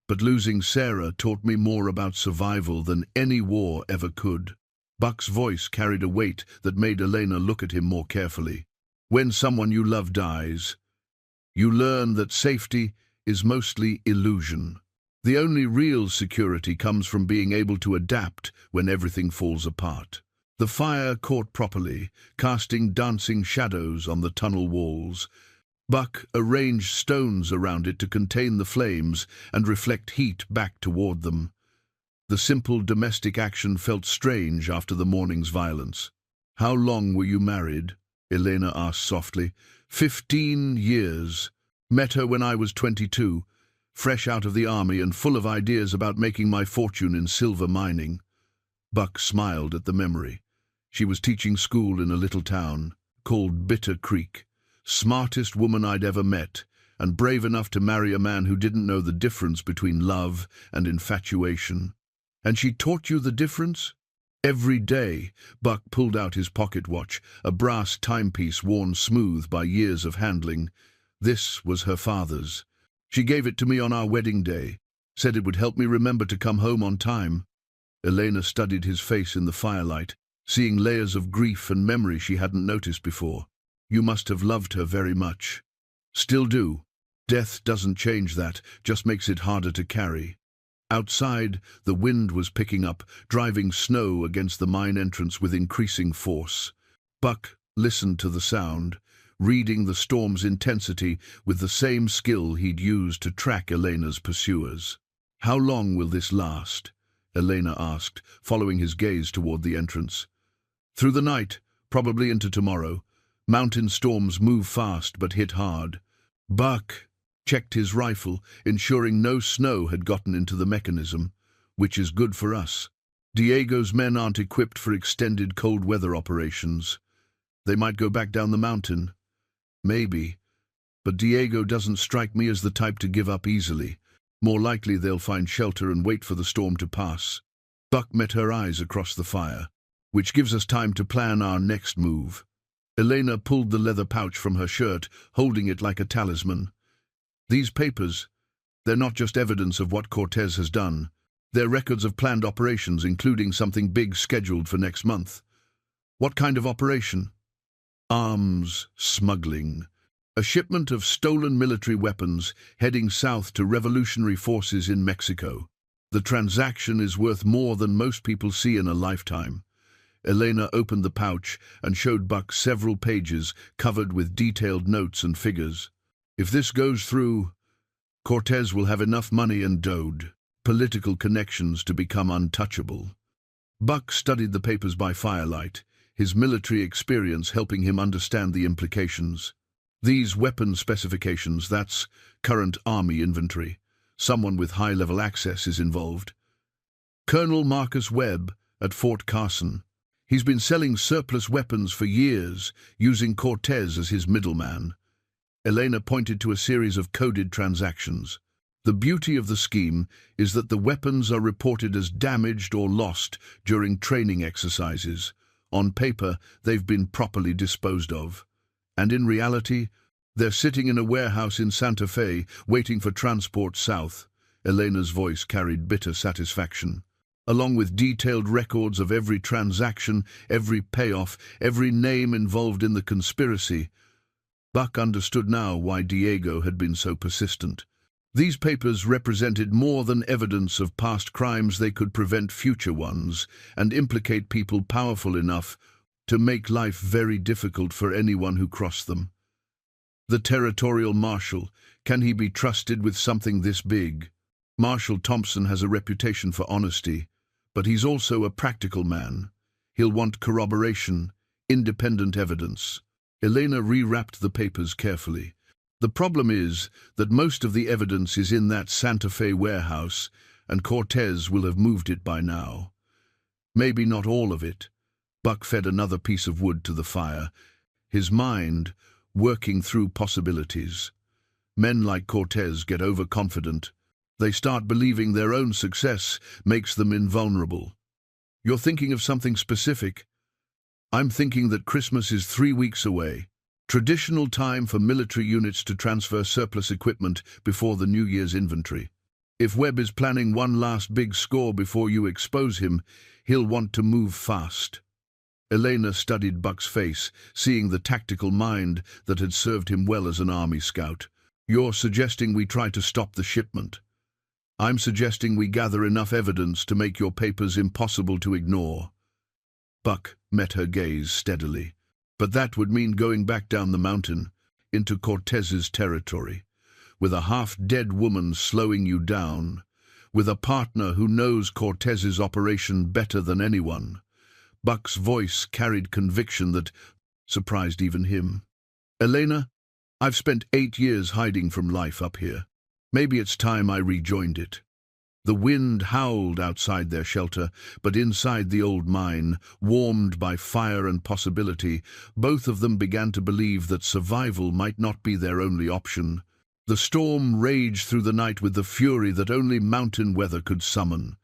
But losing Sarah taught me more about survival than any war ever could." Buck's voice carried a weight that made Elena look at him more carefully. "When someone you love dies, you learn that safety is mostly illusion. The only real security comes from being able to adapt when everything falls apart." The fire caught properly, casting dancing shadows on the tunnel walls. Buck arranged stones around it to contain the flames and reflect heat back toward them. The simple domestic action felt strange after the morning's violence. "How long were you married?" Elena asked softly. 15 years. Met her when I was 22, fresh out of the army and full of ideas about making my fortune in silver mining. Buck smiled at the memory. She was teaching school in a little town called Bitter Creek. Smartest woman I'd ever met, and brave enough to marry a man who didn't know the difference between love and infatuation. "And she taught you the difference?" Every day. Buck pulled out his pocket watch, a brass timepiece worn smooth by years of handling. This was her father's. "She gave it to me on our wedding day, said it would help me remember to come home on time." Elena studied his face in the firelight, seeing layers of grief and memory she hadn't noticed before. "You must have loved her very much." "Still do. Death doesn't change that, just makes it harder to carry." Outside, the wind was picking up, driving snow against the mine entrance with increasing force. Buck listened to the sound, reading the storm's intensity with the same skill he'd used to track Elena's pursuers. "How long will this last?" Elena asked, following his gaze toward the entrance. "Through the night, probably into tomorrow. Mountain storms move fast but hit hard." Buck checked his rifle, ensuring no snow had gotten into the mechanism, "which is good for us. Diego's men aren't equipped for extended cold weather operations. They might go back down the mountain." "Maybe, but Diego doesn't strike me as the type to give up easily. More likely they'll find shelter and wait for the storm to pass." Buck met her eyes across the fire. "Which gives us time to plan our next move." Elena pulled the leather pouch from her shirt, holding it like a talisman. "These papers, they're not just evidence of what Cortez has done. They're records of planned operations, including something big scheduled for next month." "What kind of operation?" "Arms smuggling. A shipment of stolen military weapons heading south to revolutionary forces in Mexico. The transaction is worth more than most people see in a lifetime." Elena opened the pouch and showed Buck several pages covered with detailed notes and figures. "If this goes through, Cortez will have enough money and political connections to become untouchable." Buck studied the papers by firelight, his military experience helping him understand the implications. "These weapon specifications, that's current army inventory. Someone with high-level access is involved. Colonel Marcus Webb at Fort Carson. He's been selling surplus weapons for years, using Cortez as his middleman." Elena pointed to a series of coded transactions. "The beauty of the scheme is that the weapons are reported as damaged or lost during training exercises. On paper, they've been properly disposed of. And in reality, they're sitting in a warehouse in Santa Fe, waiting for transport south." Elena's voice carried bitter satisfaction. "Along with detailed records of every transaction, every payoff, every name involved in the conspiracy." Buck understood now why Diego had been so persistent. These papers represented more than evidence of past crimes. They could prevent future ones and implicate people powerful enough to make life very difficult for anyone who crossed them. The territorial marshal, can he be trusted with something this big? Marshal Thompson has a reputation for honesty, but he's also a practical man. He'll want corroboration, independent evidence. Elena rewrapped the papers carefully. "The problem is that most of the evidence is in that Santa Fe warehouse, and Cortez will have moved it by now. Maybe not all of it." Buck fed another piece of wood to the fire, his mind working through possibilities. Men like Cortez get overconfident. They start believing their own success makes them invulnerable. "You're thinking of something specific?" "I'm thinking that Christmas is 3 weeks away. Traditional time for military units to transfer surplus equipment before the New Year's inventory. If Webb is planning one last big score before you expose him, he'll want to move fast." Elena studied Buck's face, seeing the tactical mind that had served him well as an army scout. "You're suggesting we try to stop the shipment?" "I'm suggesting we gather enough evidence to make your papers impossible to ignore." Buck met her gaze steadily. But that would mean going back down the mountain, into Cortez's territory, with a half-dead woman slowing you down, with a partner who knows Cortez's operation better than anyone. Buck's voice carried conviction that surprised even him. Elena, I've spent 8 years hiding from life up here. Maybe it's time I rejoined it. The wind howled outside their shelter, but inside the old mine, warmed by fire and possibility, both of them began to believe that survival might not be their only option. The storm raged through the night with the fury that only mountain weather could summon.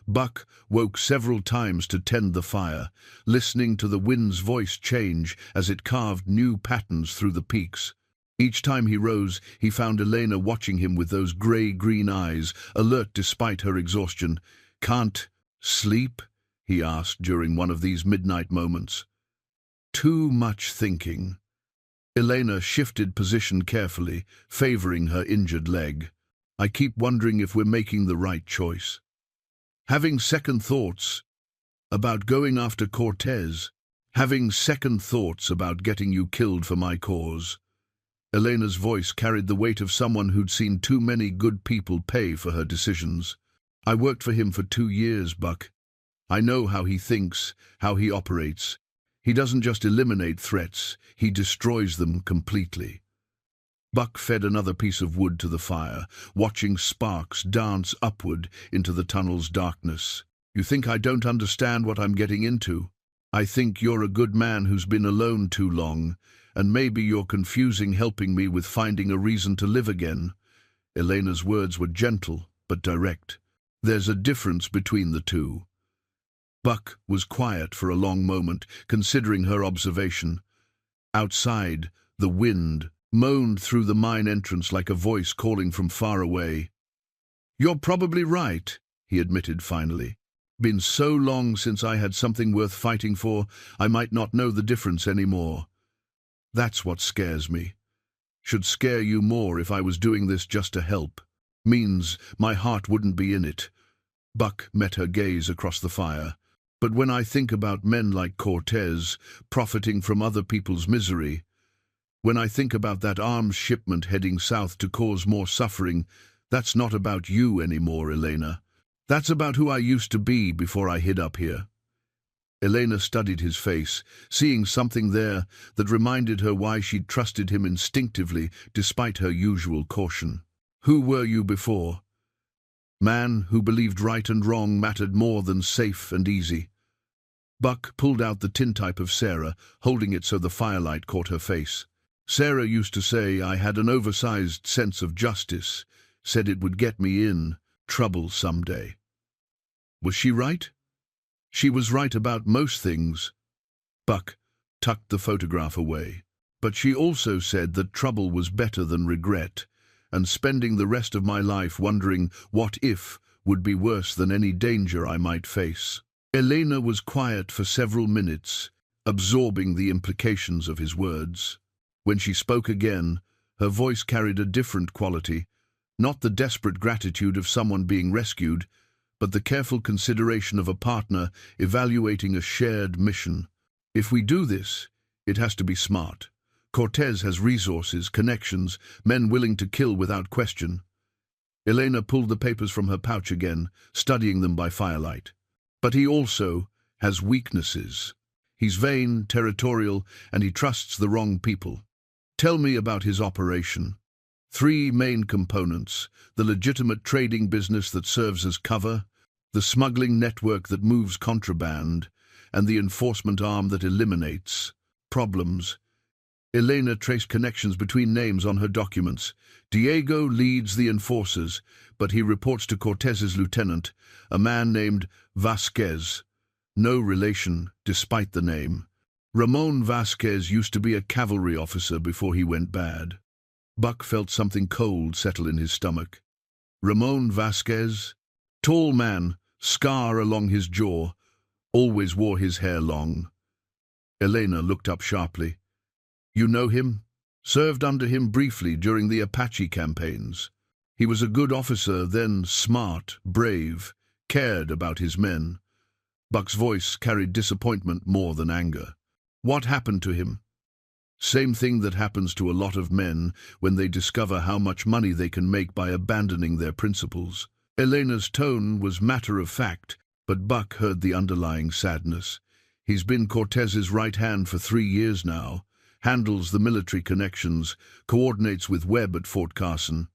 Buck woke several times to tend the fire, listening to the wind's voice change as it carved new patterns through the peaks. Each time he rose, he found Elena watching him with those grey-green eyes, alert despite her exhaustion. "Can't sleep?" he asked during one of these midnight moments. "Too much thinking." Elena shifted position carefully, favoring her injured leg. "I keep wondering if we're making the right choice. Having second thoughts about going after Cortez. Having second thoughts about getting you killed for my cause." Elena's voice carried the weight of someone who'd seen too many good people pay for her decisions. "I worked for him for 2 years, Buck. I know how he thinks, how he operates. He doesn't just eliminate threats, he destroys them completely." Buck fed another piece of wood to the fire, watching sparks dance upward into the tunnel's darkness. "You think I don't understand what I'm getting into? I think you're a good man who's been alone too long, and maybe you're confusing helping me with finding a reason to live again." Elena's words were gentle but direct. "There's a difference between the two." Buck was quiet for a long moment, considering her observation. Outside, the wind moaned through the mine entrance like a voice calling from far away. "You're probably right," he admitted finally. "Been so long since I had something worth fighting for, I might not know the difference anymore. That's what scares me. Should scare you more if I was doing this just to help. Means my heart wouldn't be in it." Buck met her gaze across the fire. "But when I think about men like Cortez, profiting from other people's misery, when I think about that arms shipment heading south to cause more suffering, that's not about you anymore, Elena. That's about who I used to be before I hid up here." Elena studied his face, seeing something there that reminded her why she'd trusted him instinctively despite her usual caution. "Who were you before?" "Man who believed right and wrong mattered more than safe and easy." Buck pulled out the tintype of Sarah, holding it so the firelight caught her face. "Sarah used to say I had an oversized sense of justice, said it would get me in trouble someday." Was she right? "She was right about most things." Buck tucked the photograph away. "But she also said that trouble was better than regret, and spending the rest of my life wondering what if would be worse than any danger I might face." Elena was quiet for several minutes, absorbing the implications of his words. When she spoke again, her voice carried a different quality, not the desperate gratitude of someone being rescued, but the careful consideration of a partner evaluating a shared mission. "If we do this, it has to be smart. Cortez has resources, connections, men willing to kill without question." Elena pulled the papers from her pouch again, studying them by firelight. "But he also has weaknesses. He's vain, territorial, and he trusts the wrong people. Tell me about his operation." 3 main components: the legitimate trading business that serves as cover, the smuggling network that moves contraband, and the enforcement arm that eliminates problems. Elena traced connections between names on her documents. Diego leads the enforcers, but he reports to Cortez's lieutenant, a man named Vasquez. No relation, despite the name. Ramon Vasquez used to be a cavalry officer before he went bad. Buck felt something cold settle in his stomach. Ramon Vasquez? Tall man, scar along his jaw, always wore his hair long. Elena looked up sharply. "You know him?" "Served under him briefly during the Apache campaigns. He was a good officer, then smart, brave, cared about his men." Buck's voice carried disappointment more than anger. What happened to him? Same thing that happens to a lot of men when they discover how much money they can make by abandoning their principles. Elena's tone was matter of fact, but Buck heard the underlying sadness. He's been Cortez's right hand for 3 years now, handles the military connections, coordinates with Webb at Fort Carson.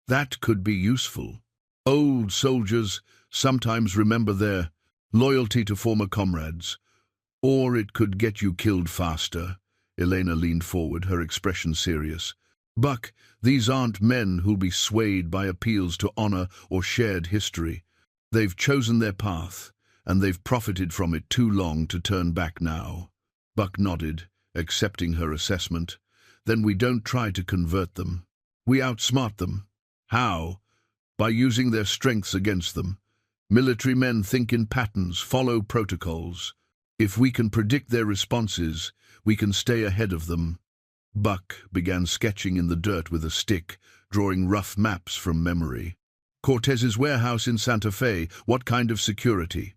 That could be useful. Old soldiers sometimes remember their loyalty to former comrades. Or it could get you killed faster. Elena leaned forward, her expression serious. Buck, these aren't men who'll be swayed by appeals to honor or shared history. They've chosen their path, and they've profited from it too long to turn back now. Buck nodded, accepting her assessment. Then we don't try to convert them. We outsmart them. How? By using their strengths against them. Military men think in patterns, follow protocols. If we can predict their responses, we can stay ahead of them. Buck began sketching in the dirt with a stick, drawing rough maps from memory. Cortez's warehouse in Santa Fe, what kind of security?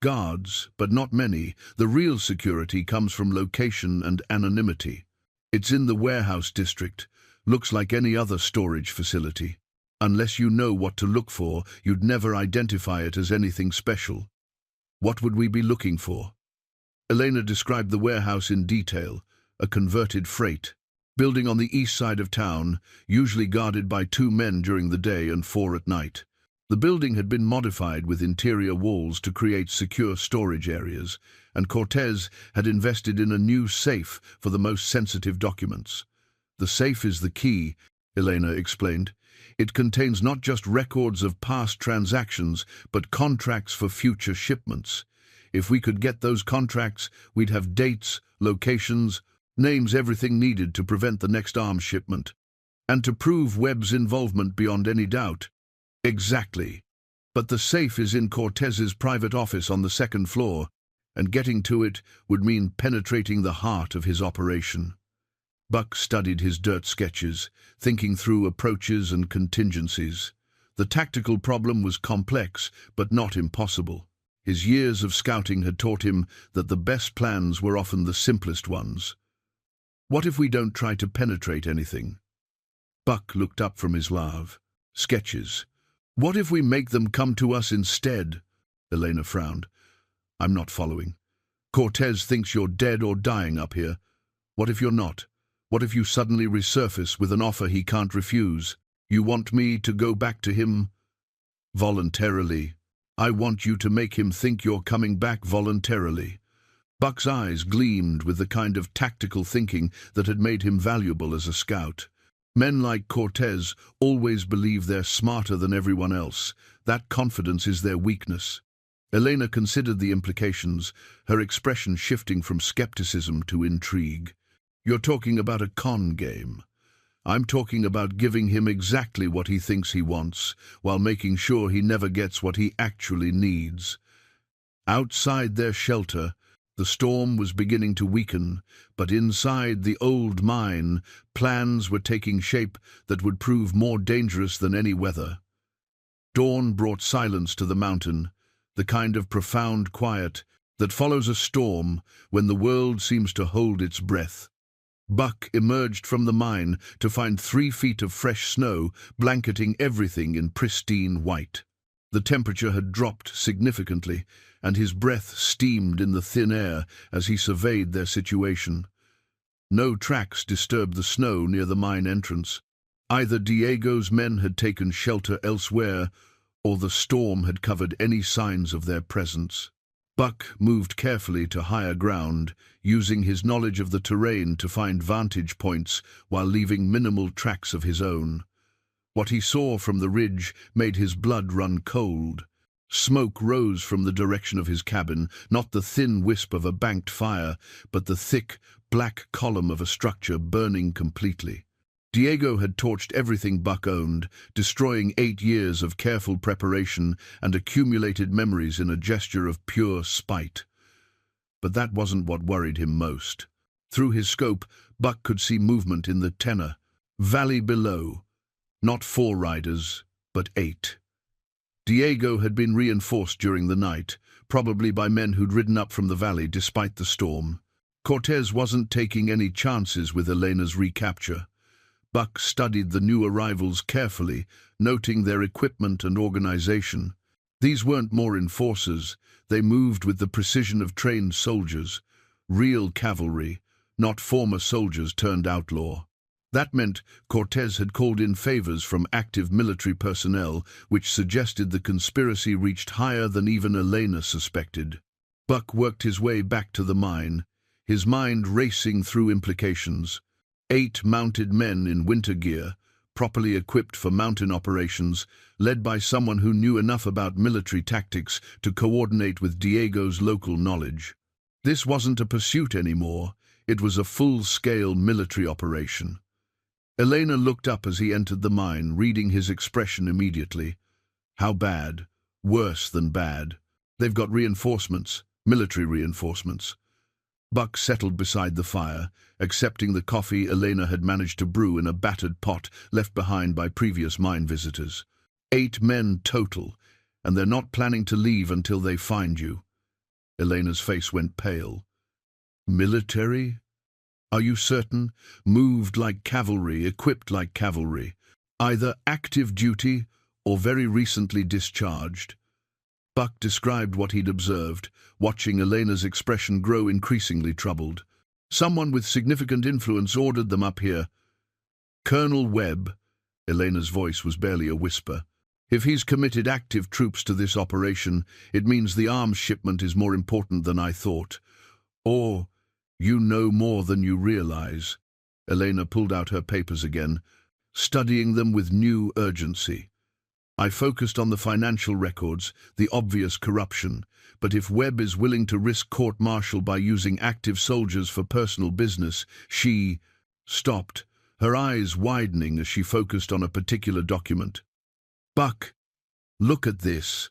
Guards, but not many. The real security comes from location and anonymity. It's in the warehouse district. Looks like any other storage facility. Unless you know what to look for, you'd never identify it as anything special. What would we be looking for? Elena described the warehouse in detail, a converted freight. Building on the east side of town, usually guarded by 2 men during the day and 4 at night. The building had been modified with interior walls to create secure storage areas, and Cortez had invested in a new safe for the most sensitive documents. The safe is the key, Elena explained. It contains not just records of past transactions, but contracts for future shipments. If we could get those contracts, we'd have dates, locations, names, everything needed to prevent the next arms shipment. And to prove Webb's involvement beyond any doubt. Exactly. But the safe is in Cortez's private office on the 2nd floor, and getting to it would mean penetrating the heart of his operation. Buck studied his dirt sketches, thinking through approaches and contingencies. The tactical problem was complex, but not impossible. His years of scouting had taught him that the best plans were often the simplest ones. What if we don't try to penetrate anything? Buck looked up from his lave. Sketches. What if we make them come to us instead? Elena frowned. I'm not following. Cortez thinks you're dead or dying up here. What if you're not? What if you suddenly resurface with an offer he can't refuse? You want me to go back to him? Voluntarily. I want you to make him think you're coming back voluntarily. Buck's eyes gleamed with the kind of tactical thinking that had made him valuable as a scout. Men like Cortez always believe they're smarter than everyone else. That confidence is their weakness. Elena considered the implications, her expression shifting from skepticism to intrigue. You're talking about a con game. I'm talking about giving him exactly what he thinks he wants, while making sure he never gets what he actually needs. Outside their shelter, the storm was beginning to weaken, but inside the old mine, plans were taking shape that would prove more dangerous than any weather. Dawn brought silence to the mountain, the kind of profound quiet that follows a storm when the world seems to hold its breath. Buck emerged from the mine to find 3 feet of fresh snow blanketing everything in pristine white. The temperature had dropped significantly, and his breath steamed in the thin air as he surveyed their situation. No tracks disturbed the snow near the mine entrance. Either Diego's men had taken shelter elsewhere, or the storm had covered any signs of their presence. Buck moved carefully to higher ground, using his knowledge of the terrain to find vantage points while leaving minimal tracks of his own. What he saw from the ridge made his blood run cold. Smoke rose from the direction of his cabin, not the thin wisp of a banked fire, but the thick, black column of a structure burning completely. Diego had torched everything Buck owned, destroying 8 years of careful preparation and accumulated memories in a gesture of pure spite. But that wasn't what worried him most. Through his scope, Buck could see movement in the Tenor valley below. Not 4 riders, but 8. Diego had been reinforced during the night, probably by men who'd ridden up from the valley despite the storm. Cortez wasn't taking any chances with Elena's recapture. Buck studied the new arrivals carefully, noting their equipment and organization. These weren't more enforcers, they moved with the precision of trained soldiers, real cavalry, not former soldiers turned outlaw. That meant Cortez had called in favors from active military personnel, which suggested the conspiracy reached higher than even Elena suspected. Buck worked his way back to the mine, his mind racing through implications. 8 mounted men in winter gear, properly equipped for mountain operations, led by someone who knew enough about military tactics to coordinate with Diego's local knowledge. This wasn't a pursuit anymore, it was a full-scale military operation. Elena looked up as he entered the mine, reading his expression immediately. How bad? Worse than bad. They've got reinforcements, military reinforcements. Buck settled beside the fire, accepting the coffee Elena had managed to brew in a battered pot left behind by previous mine visitors. 8 men total, and they're not planning to leave until they find you. Elena's face went pale. Military? Are you certain? Moved like cavalry, equipped like cavalry. Either active duty or very recently discharged. Buck described what he'd observed, watching Elena's expression grow increasingly troubled. Someone with significant influence ordered them up here. Colonel Webb, Elena's voice was barely a whisper. If he's committed active troops to this operation, it means the arms shipment is more important than I thought. Or you know more than you realize. Elena pulled out her papers again, studying them with new urgency. I focused on the financial records, the obvious corruption, but if Webb is willing to risk court-martial by using active soldiers for personal business, she stopped, her eyes widening as she focused on a particular document. Buck, look at this.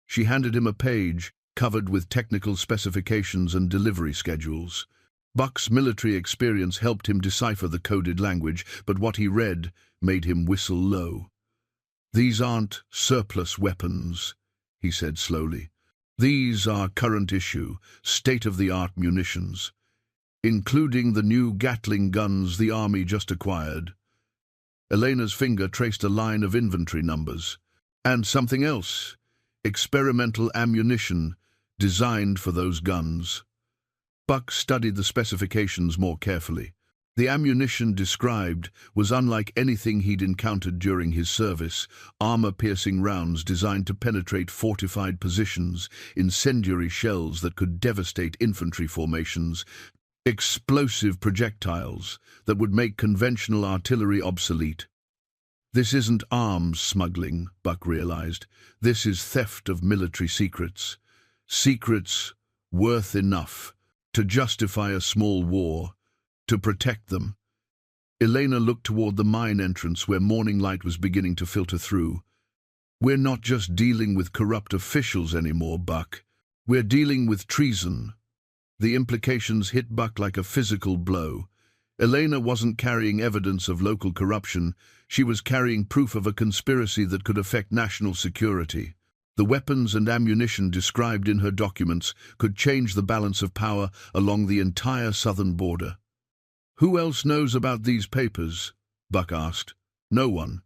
She handed him a page covered with technical specifications and delivery schedules. Buck's military experience helped him decipher the coded language, but what he read made him whistle low. These aren't surplus weapons, he said slowly. These are current issue, state-of-the-art munitions, including the new Gatling guns the Army just acquired. Elena's finger traced a line of inventory numbers. And something else, experimental ammunition designed for those guns. Buck studied the specifications more carefully. The ammunition described was unlike anything he'd encountered during his service, armor-piercing rounds designed to penetrate fortified positions, incendiary shells that could devastate infantry formations, explosive projectiles that would make conventional artillery obsolete. This isn't arms smuggling, Buck realized. This is theft of military secrets. Secrets worth enough to justify a small war, to protect them. Elena looked toward the mine entrance where morning light was beginning to filter through. We're not just dealing with corrupt officials anymore, Buck. We're dealing with treason. The implications hit Buck like a physical blow. Elena wasn't carrying evidence of local corruption. She was carrying proof of a conspiracy that could affect national security. The weapons and ammunition described in her documents could change the balance of power along the entire southern border. Who else knows about these papers? Buck asked. No one.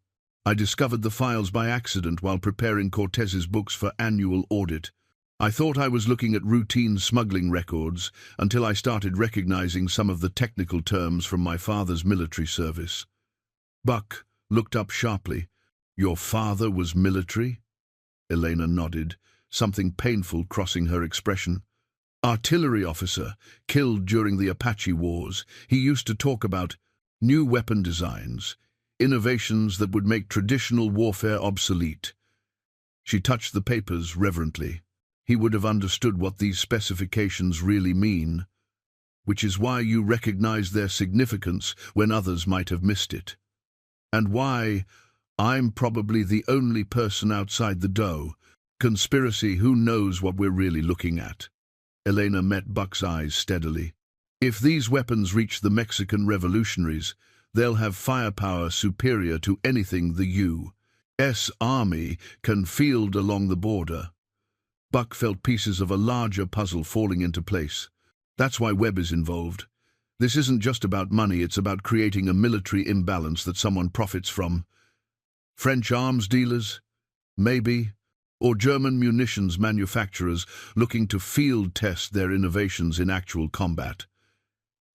I discovered the files by accident while preparing Cortez's books for annual audit. I thought I was looking at routine smuggling records until I started recognizing some of the technical terms from my father's military service. Buck looked up sharply. Your father was military? Elena nodded, something painful crossing her expression. Artillery officer, killed during the Apache Wars. He used to talk about new weapon designs, innovations that would make traditional warfare obsolete. She touched the papers reverently. He would have understood what these specifications really mean, which is why you recognize their significance when others might have missed it. And why I'm probably the only person outside the dough. Conspiracy, who knows what we're really looking at? Elena met Buck's eyes steadily. If these weapons reach the Mexican revolutionaries, they'll have firepower superior to anything the U.S. Army can field along the border. Buck felt pieces of a larger puzzle falling into place. That's why Webb is involved. This isn't just about money, it's about creating a military imbalance that someone profits from. French arms dealers? Maybe. Or German munitions manufacturers looking to field test their innovations in actual combat.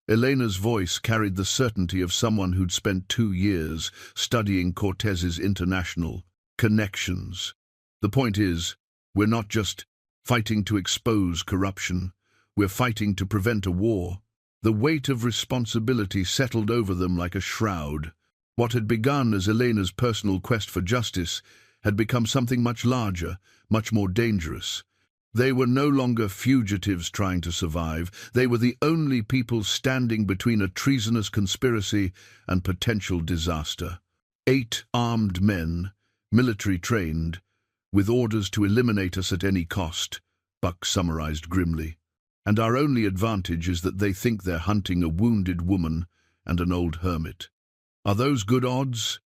Elena's voice carried the certainty of someone who'd spent 2 years studying Cortez's international connections. The point is, we're not just fighting to expose corruption, we're fighting to prevent a war. The weight of responsibility settled over them like a shroud. What had begun as Elena's personal quest for justice had become something much larger, much more dangerous. They were no longer fugitives trying to survive. They were the only people standing between a treasonous conspiracy and potential disaster. 8 armed men, military trained, with orders to eliminate us at any cost, Buck summarized grimly. And our only advantage is that they think they're hunting a wounded woman and an old hermit. Are those good odds?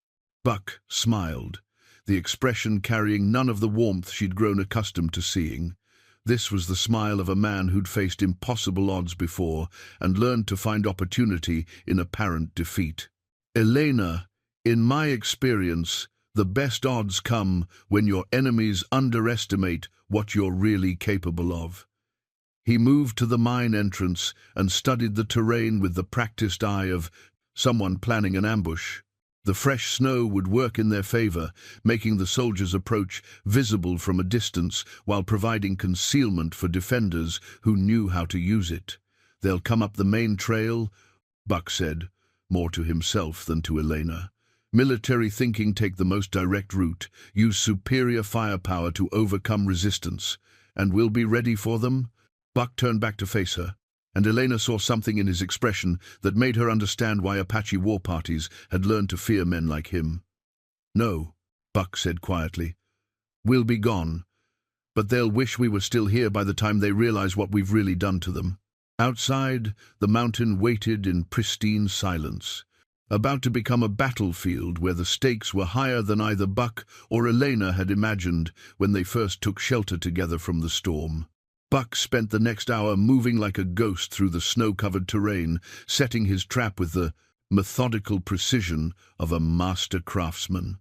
Buck smiled, the expression carrying none of the warmth she'd grown accustomed to seeing. This was the smile of a man who'd faced impossible odds before and learned to find opportunity in apparent defeat. Elena, in my experience, the best odds come when your enemies underestimate what you're really capable of. He moved to the mine entrance and studied the terrain with the practiced eye of someone planning an ambush. The fresh snow would work in their favor, making the soldiers' approach visible from a distance while providing concealment for defenders who knew how to use it. They'll come up the main trail, Buck said, more to himself than to Elena. Military thinking: take the most direct route, use superior firepower to overcome resistance, and we'll be ready for them. Buck turned back to face her, and Elena saw something in his expression that made her understand why Apache war parties had learned to fear men like him. No, Buck said quietly. We'll be gone, but they'll wish we were still here by the time they realize what we've really done to them. Outside, the mountain waited in pristine silence, about to become a battlefield where the stakes were higher than either Buck or Elena had imagined when they first took shelter together from the storm. Buck spent the next hour moving like a ghost through the snow-covered terrain, setting his trap with the methodical precision of a master craftsman.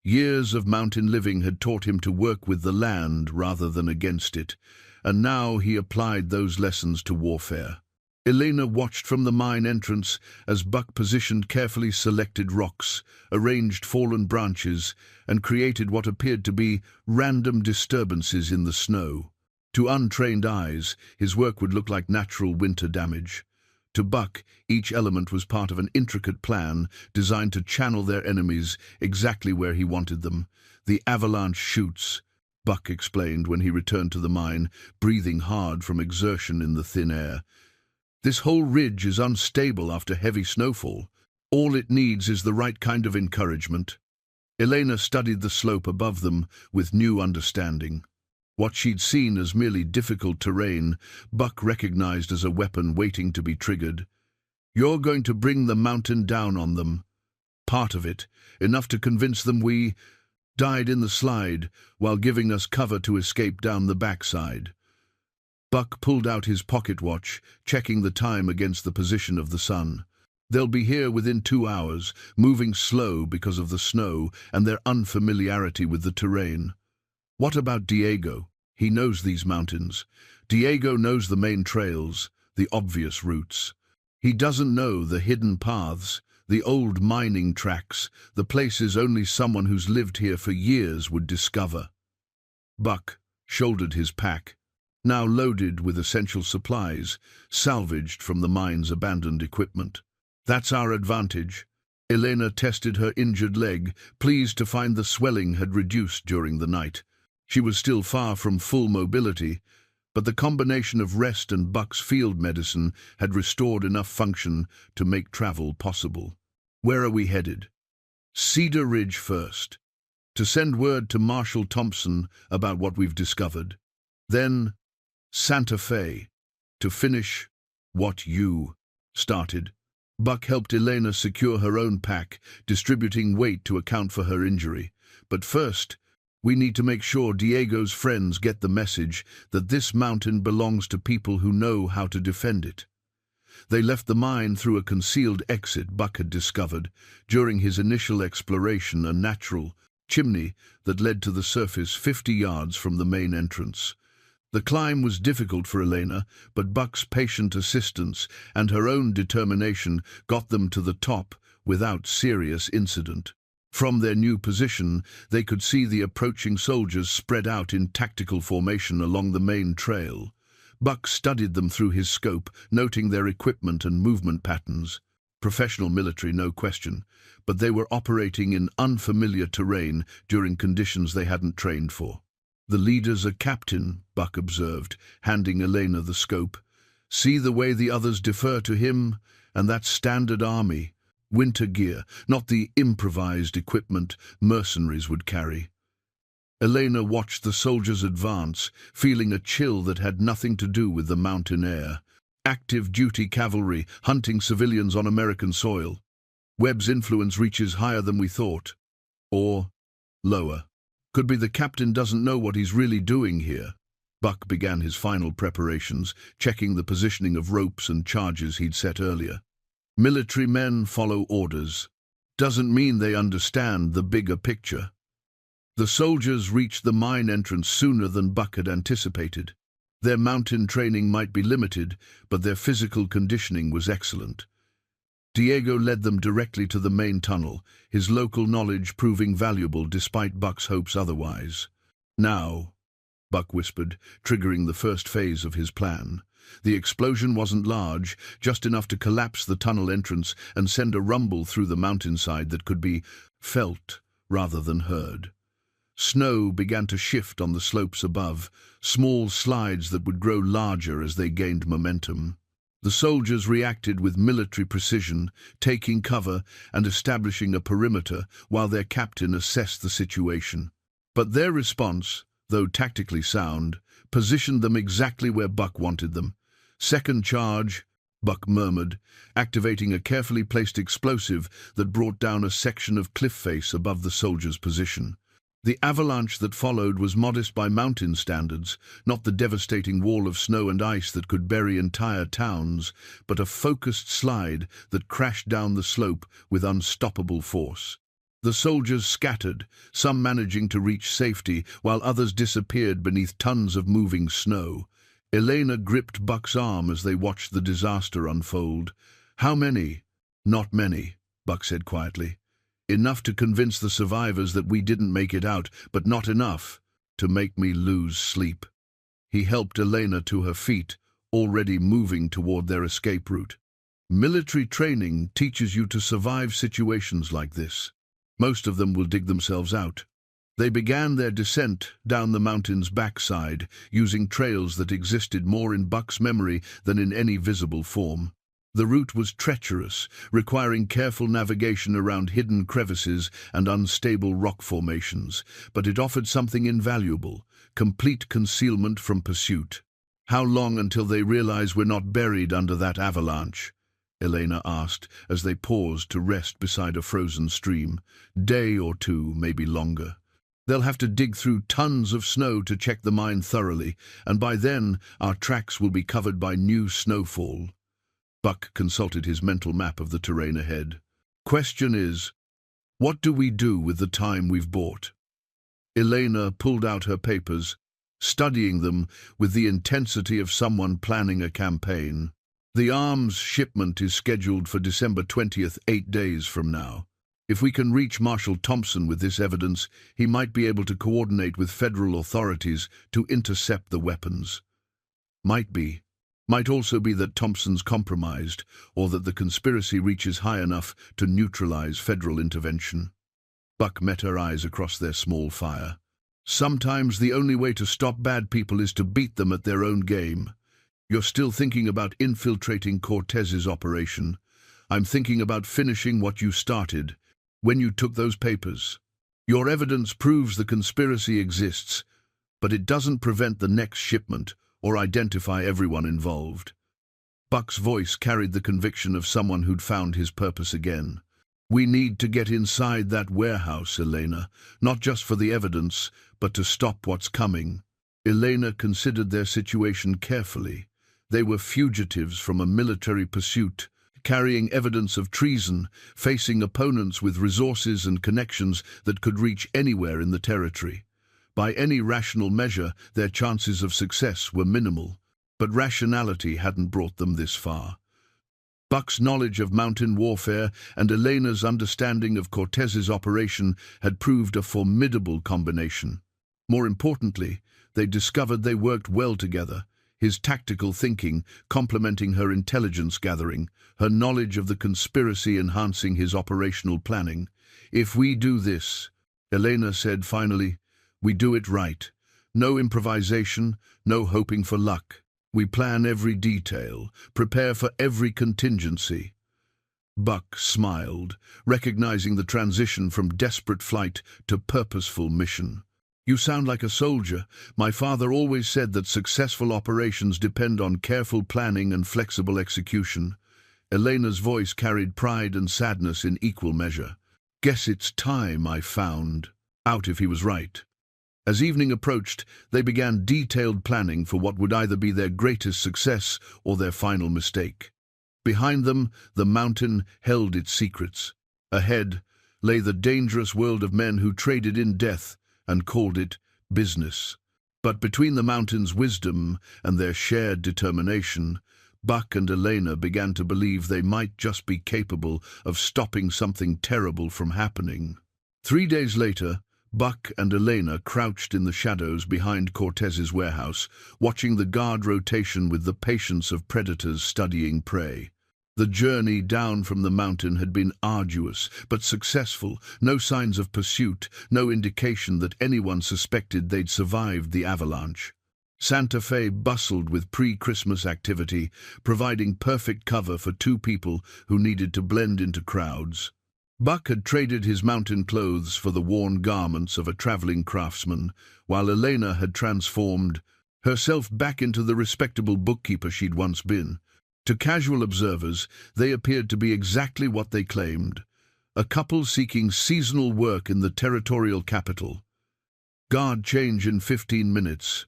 Years of mountain living had taught him to work with the land rather than against it, and now he applied those lessons to warfare. Elena watched from the mine entrance as Buck positioned carefully selected rocks, arranged fallen branches, and created what appeared to be random disturbances in the snow. To untrained eyes, his work would look like natural winter damage. To Buck, each element was part of an intricate plan designed to channel their enemies exactly where he wanted them. The avalanche chutes, Buck explained when he returned to the mine, breathing hard from exertion in the thin air. This whole ridge is unstable after heavy snowfall. All it needs is the right kind of encouragement. Elena studied the slope above them with new understanding. What she'd seen as merely difficult terrain, Buck recognized as a weapon waiting to be triggered. You're going to bring the mountain down on them. Part of it, enough to convince them we died in the slide while giving us cover to escape down the backside. Buck pulled out his pocket watch, checking the time against the position of the sun. They'll be here within 2 hours, moving slow because of the snow and their unfamiliarity with the terrain. What about Diego? He knows these mountains. Diego knows the main trails, the obvious routes. He doesn't know the hidden paths, the old mining tracks, the places only someone who's lived here for years would discover. Buck shouldered his pack, now loaded with essential supplies, salvaged from the mine's abandoned equipment. That's our advantage. Elena tested her injured leg, pleased to find the swelling had reduced during the night. She was still far from full mobility, but the combination of rest and Buck's field medicine had restored enough function to make travel possible. Where are we headed? Cedar Ridge first, to send word to Marshal Thompson about what we've discovered. Then Santa Fe, to finish what you started. Buck helped Elena secure her own pack, distributing weight to account for her injury. But first, We need to make sure Diego's friends get the message that this mountain belongs to people who know how to defend it. They left the mine through a concealed exit Buck had discovered during his initial exploration, a natural chimney that led to the surface 50 yards from the main entrance. The climb was difficult for Elena, but Buck's patient assistance and her own determination got them to the top without serious incident. From their new position, they could see the approaching soldiers spread out in tactical formation along the main trail. Buck studied them through his scope, noting their equipment and movement patterns. Professional military, no question, but they were operating in unfamiliar terrain during conditions they hadn't trained for. "The leader's a captain," Buck observed, handing Elena the scope. "See the way the others defer to him? And that's standard army. Winter gear, not the improvised equipment mercenaries would carry." Elena watched the soldiers advance, feeling a chill that had nothing to do with the mountain air. Active duty cavalry, hunting civilians on American soil. Webb's influence reaches higher than we thought. Or lower. Could be the captain doesn't know what he's really doing here. Buck began his final preparations, checking the positioning of ropes and charges he'd set earlier. Military men follow orders. Doesn't mean they understand the bigger picture. The soldiers reached the mine entrance sooner than Buck had anticipated. Their mountain training might be limited, but their physical conditioning was excellent. Diego led them directly to the main tunnel, his local knowledge proving valuable despite Buck's hopes otherwise. "Now," Buck whispered, triggering the first phase of his plan. The explosion wasn't large, just enough to collapse the tunnel entrance and send a rumble through the mountainside that could be felt rather than heard. Snow began to shift on the slopes above, small slides that would grow larger as they gained momentum. The soldiers reacted with military precision, taking cover and establishing a perimeter while their captain assessed the situation. But their response, though tactically sound, positioned them exactly where Buck wanted them. "Second charge," Buck murmured, activating a carefully placed explosive that brought down a section of cliff face above the soldiers' position. The avalanche that followed was modest by mountain standards, not the devastating wall of snow and ice that could bury entire towns, but a focused slide that crashed down the slope with unstoppable force. The soldiers scattered, some managing to reach safety, while others disappeared beneath tons of moving snow. Elena gripped Buck's arm as they watched the disaster unfold. "How many?" "Not many," Buck said quietly. "Enough to convince the survivors that we didn't make it out, but not enough to make me lose sleep." He helped Elena to her feet, already moving toward their escape route. "Military training teaches you to survive situations like this. Most of them will dig themselves out." They began their descent down the mountain's backside, using trails that existed more in Buck's memory than in any visible form. The route was treacherous, requiring careful navigation around hidden crevices and unstable rock formations, but it offered something invaluable: complete concealment from pursuit. "How long until they realize we're not buried under that avalanche?" Elena asked as they paused to rest beside a frozen stream. "Day or two, maybe longer. They'll have to dig through tons of snow to check the mine thoroughly, and by then our tracks will be covered by new snowfall." Buck consulted his mental map of the terrain ahead. "Question is, what do we do with the time we've bought?" Elena pulled out her papers, studying them with the intensity of someone planning a campaign. "The arms shipment is scheduled for December 20th, 8 days from now. If we can reach Marshal Thompson with this evidence, he might be able to coordinate with federal authorities to intercept the weapons. Might be. Might also be that Thompson's compromised, or that the conspiracy reaches high enough to neutralize federal intervention." Buck met her eyes across their small fire. "Sometimes the only way to stop bad people is to beat them at their own game. You're still thinking about infiltrating Cortez's operation. I'm thinking about finishing what you started when you took those papers. Your evidence proves the conspiracy exists, but it doesn't prevent the next shipment or identify everyone involved." Buck's voice carried the conviction of someone who'd found his purpose again. We need to get inside that warehouse, Elena, not just for the evidence, but to stop what's coming. Elena considered their situation carefully. They were fugitives from a military pursuit, carrying evidence of treason, facing opponents with resources and connections that could reach anywhere in the territory. By any rational measure, their chances of success were minimal, but rationality hadn't brought them this far. Buck's knowledge of mountain warfare and Elena's understanding of Cortez's operation had proved a formidable combination. More importantly, they discovered they worked well together, his tactical thinking complementing her intelligence gathering, her knowledge of the conspiracy enhancing his operational planning. "If we do this," Elena said finally, "we do it right. No improvisation, no hoping for luck. We plan every detail, prepare for every contingency." Buck smiled, recognizing the transition from desperate flight to purposeful mission. "You sound like a soldier. My father always said that successful operations depend on careful planning and flexible execution." Elena's voice carried pride and sadness in equal measure. "Guess it's time I found out if he was right." As evening approached, they began detailed planning for what would either be their greatest success or their final mistake. Behind them, the mountain held its secrets. Ahead lay the dangerous world of men who traded in death and called it business. But between the mountain's wisdom and their shared determination, Buck and Elena began to believe they might just be capable of stopping something terrible from happening. 3 days later, Buck and Elena crouched in the shadows behind Cortez's warehouse, watching the guard rotation with the patience of predators studying prey. The journey down from the mountain had been arduous, but successful. No signs of pursuit, no indication that anyone suspected they'd survived the avalanche. Santa Fe bustled with pre-Christmas activity, providing perfect cover for 2 people who needed to blend into crowds. Buck had traded his mountain clothes for the worn garments of a traveling craftsman, while Elena had transformed herself back into the respectable bookkeeper she'd once been. To casual observers, they appeared to be exactly what they claimed, a couple seeking seasonal work in the territorial capital. "Guard change in 15 minutes,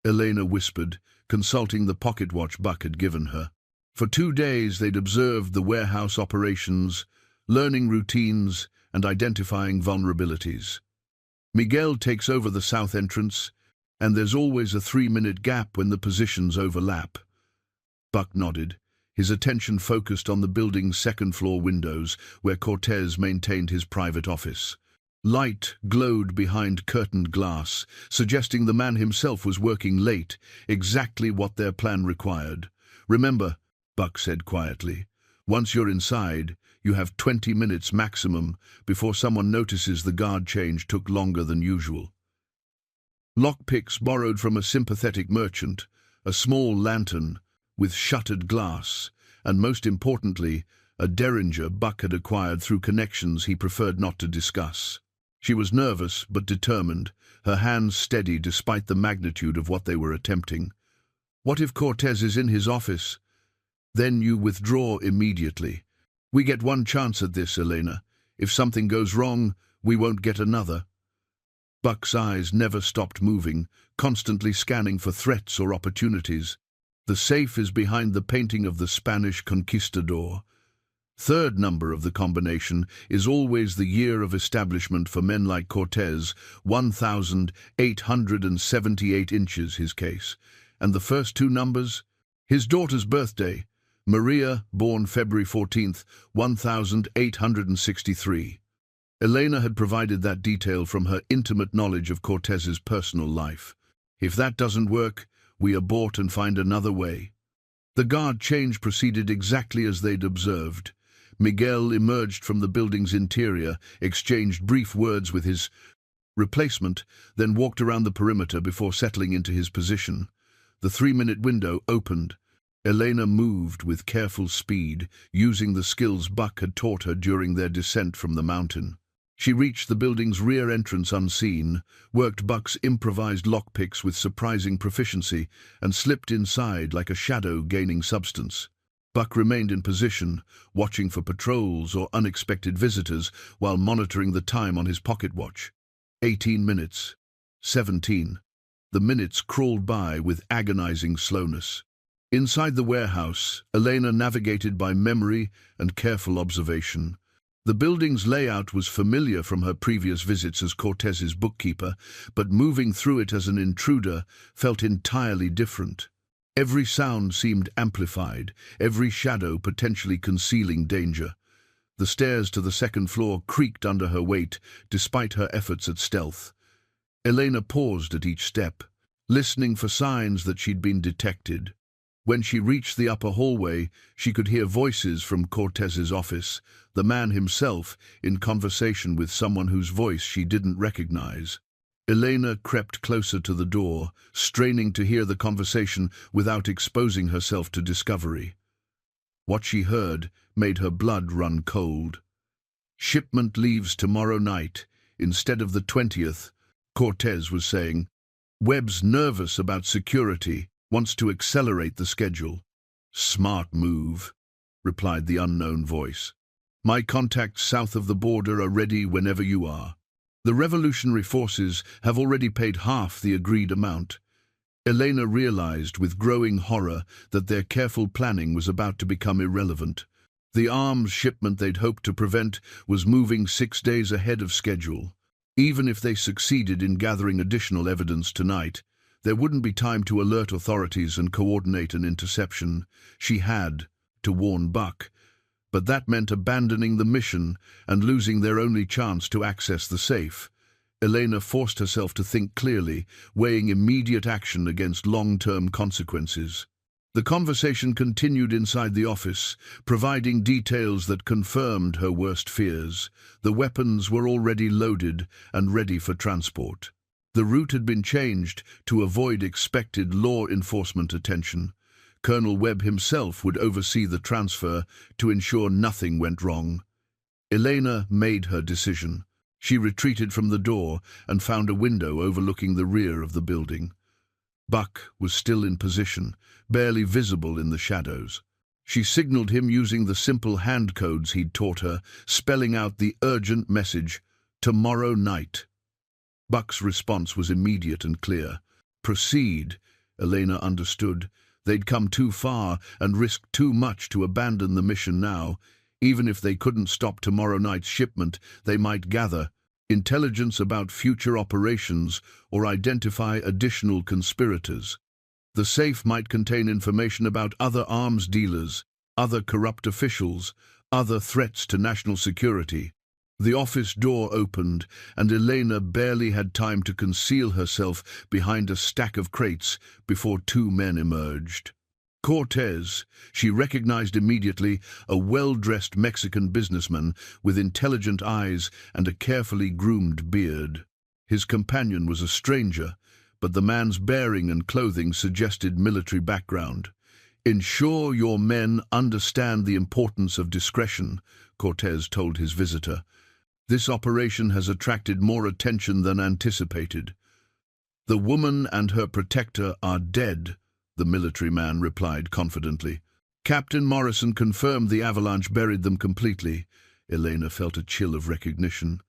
Elena whispered, consulting the pocket watch Buck had given her. For 2 days they'd observed the warehouse operations, learning routines and identifying vulnerabilities. Miguel takes over the south entrance, and there's always a 3-minute gap when the positions overlap." Buck nodded, his attention focused on the building's second-floor windows, where Cortez maintained his private office. Light glowed behind curtained glass, suggesting the man himself was working late, exactly what their plan required. "Remember," Buck said quietly, "once you're inside, you have 20 minutes maximum before someone notices the guard change took longer than usual." Lockpicks borrowed from a sympathetic merchant, a small lantern with shuttered glass, and most importantly, a derringer Buck had acquired through connections he preferred not to discuss. She was nervous but determined, her hands steady despite the magnitude of what they were attempting. "What if Cortez is in his office? Then you withdraw immediately. We get one chance at this, Elena. If something goes wrong, we won't get another." Buck's eyes never stopped moving, constantly scanning for threats or opportunities. "The safe is behind the painting of the Spanish conquistador. 3rd number of the combination is always the year of establishment for men like Cortez, 1,878 inches his case. And the first 2 numbers? His daughter's birthday, Maria, born February 14th, 1863. Elena had provided that detail from her intimate knowledge of Cortez's personal life. "If that doesn't work, we abort and find another way." The guard change proceeded exactly as they'd observed. Miguel emerged from the building's interior, exchanged brief words with his replacement, then walked around the perimeter before settling into his position. The 3-minute window opened. Elena moved with careful speed, using the skills Buck had taught her during their descent from the mountain. She reached the building's rear entrance unseen, worked Buck's improvised lockpicks with surprising proficiency, and slipped inside like a shadow gaining substance. Buck remained in position, watching for patrols or unexpected visitors while monitoring the time on his pocket watch. 18 minutes. 17. The minutes crawled by with agonizing slowness. Inside the warehouse, Elena navigated by memory and careful observation. The building's layout was familiar from her previous visits as Cortez's bookkeeper, but moving through it as an intruder felt entirely different. Every sound seemed amplified, every shadow potentially concealing danger. The stairs to the second floor creaked under her weight, despite her efforts at stealth. Elena paused at each step, listening for signs that she'd been detected. When she reached the upper hallway, she could hear voices from Cortez's office, the man himself in conversation with someone whose voice she didn't recognize. Elena crept closer to the door, straining to hear the conversation without exposing herself to discovery. What she heard made her blood run cold. "Shipment leaves tomorrow night, instead of the 20th, Cortez was saying. "Webb's nervous about security, wants to accelerate the schedule." "Smart move," replied the unknown voice. "My contacts south of the border are ready whenever you are. The revolutionary forces have already paid half the agreed amount." Elena realized with growing horror that their careful planning was about to become irrelevant. The arms shipment they'd hoped to prevent was moving 6 days ahead of schedule. Even if they succeeded in gathering additional evidence tonight, there wouldn't be time to alert authorities and coordinate an interception. She had to warn Buck, but that meant abandoning the mission and losing their only chance to access the safe. Elena forced herself to think clearly, weighing immediate action against long-term consequences. The conversation continued inside the office, providing details that confirmed her worst fears. The weapons were already loaded and ready for transport. The route had been changed to avoid expected law enforcement attention. Colonel Webb himself would oversee the transfer to ensure nothing went wrong. Elena made her decision. She retreated from the door and found a window overlooking the rear of the building. Buck was still in position, barely visible in the shadows. She signaled him using the simple hand codes he'd taught her, spelling out the urgent message, "Tomorrow night." Buck's response was immediate and clear. Proceed, Elena understood. They'd come too far and risked too much to abandon the mission now. Even if they couldn't stop tomorrow night's shipment, they might gather intelligence about future operations or identify additional conspirators. The safe might contain information about other arms dealers, other corrupt officials, other threats to national security. The office door opened, and Elena barely had time to conceal herself behind a stack of crates before two men emerged. Cortez, she recognized immediately, a well-dressed Mexican businessman with intelligent eyes and a carefully groomed beard. His companion was a stranger, but the man's bearing and clothing suggested military background. "Ensure your men understand the importance of discretion," Cortez told his visitor. "This operation has attracted more attention than anticipated." "The woman and her protector are dead," the military man replied confidently. "Captain Morrison confirmed the avalanche buried them completely." Elena felt a chill of recognition.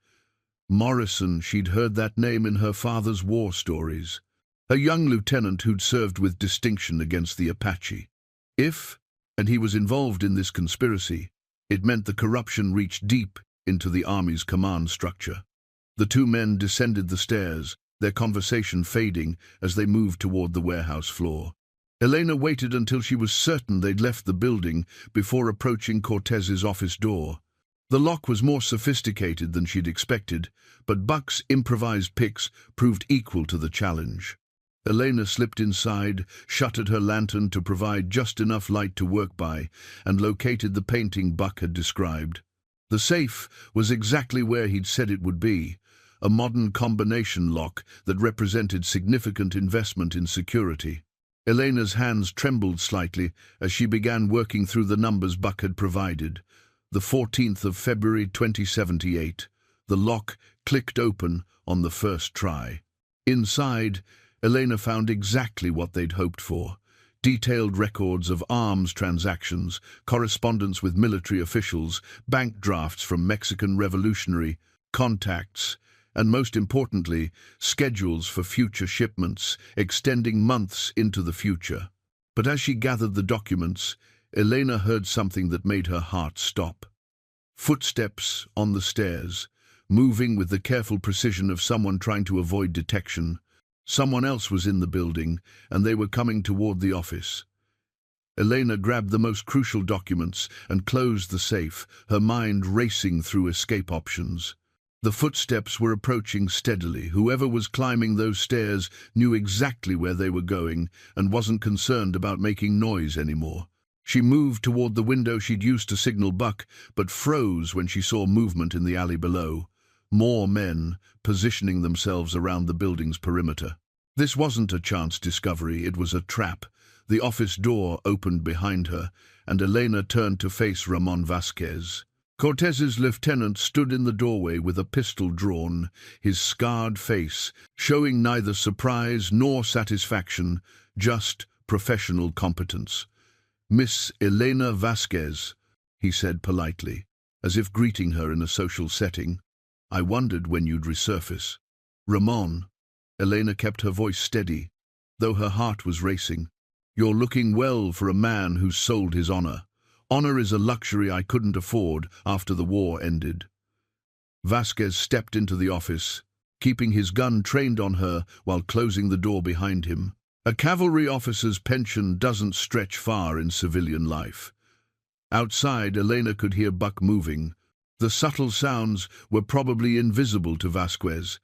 Morrison, she'd heard that name in her father's war stories. A young lieutenant who'd served with distinction against the Apache. And he was involved in this conspiracy, it meant the corruption reached deep into the Army's command structure. The two men descended the stairs, their conversation fading as they moved toward the warehouse floor. Elena waited until she was certain they'd left the building before approaching Cortez's office door. The lock was more sophisticated than she'd expected, but Buck's improvised picks proved equal to the challenge. Elena slipped inside, shuttered her lantern to provide just enough light to work by, and located the painting Buck had described. The safe was exactly where he'd said it would be, a modern combination lock that represented significant investment in security. Elena's hands trembled slightly as she began working through the numbers Buck had provided. The 14th of February 2078. The lock clicked open on the first try. Inside, Elena found exactly what they'd hoped for. detailed records of arms transactions, correspondence with military officials, bank drafts from Mexican revolutionary contacts, and most importantly, schedules for future shipments, extending months into the future. But as she gathered the documents, Elena heard something that made her heart stop. Footsteps on the stairs, moving with the careful precision of someone trying to avoid detection. Someone else was in the building, and they were coming toward the office. Elena grabbed the most crucial documents and closed the safe, her mind racing through escape options. The footsteps were approaching steadily. Whoever was climbing those stairs knew exactly where they were going and wasn't concerned about making noise anymore. She moved toward the window she'd used to signal Buck, but froze when she saw movement in the alley below. More men positioning themselves around the building's perimeter. This wasn't a chance discovery, it was a trap. The office door opened behind her, and Elena turned to face Ramon Vasquez. Cortez's lieutenant stood in the doorway with a pistol drawn, his scarred face showing neither surprise nor satisfaction, just professional competence. "Miss Elena Vasquez," he said politely, as if greeting her in a social setting. "I wondered when you'd resurface." "Ramon." Elena kept her voice steady, though her heart was racing. "You're looking well for a man who's sold his honor. Honor is a luxury I couldn't afford after the war ended." Vasquez stepped into the office, keeping his gun trained on her while closing the door behind him. A cavalry officer's pension doesn't stretch far in civilian life. Outside, Elena could hear Buck moving. The subtle sounds were probably invisible to Vasquez,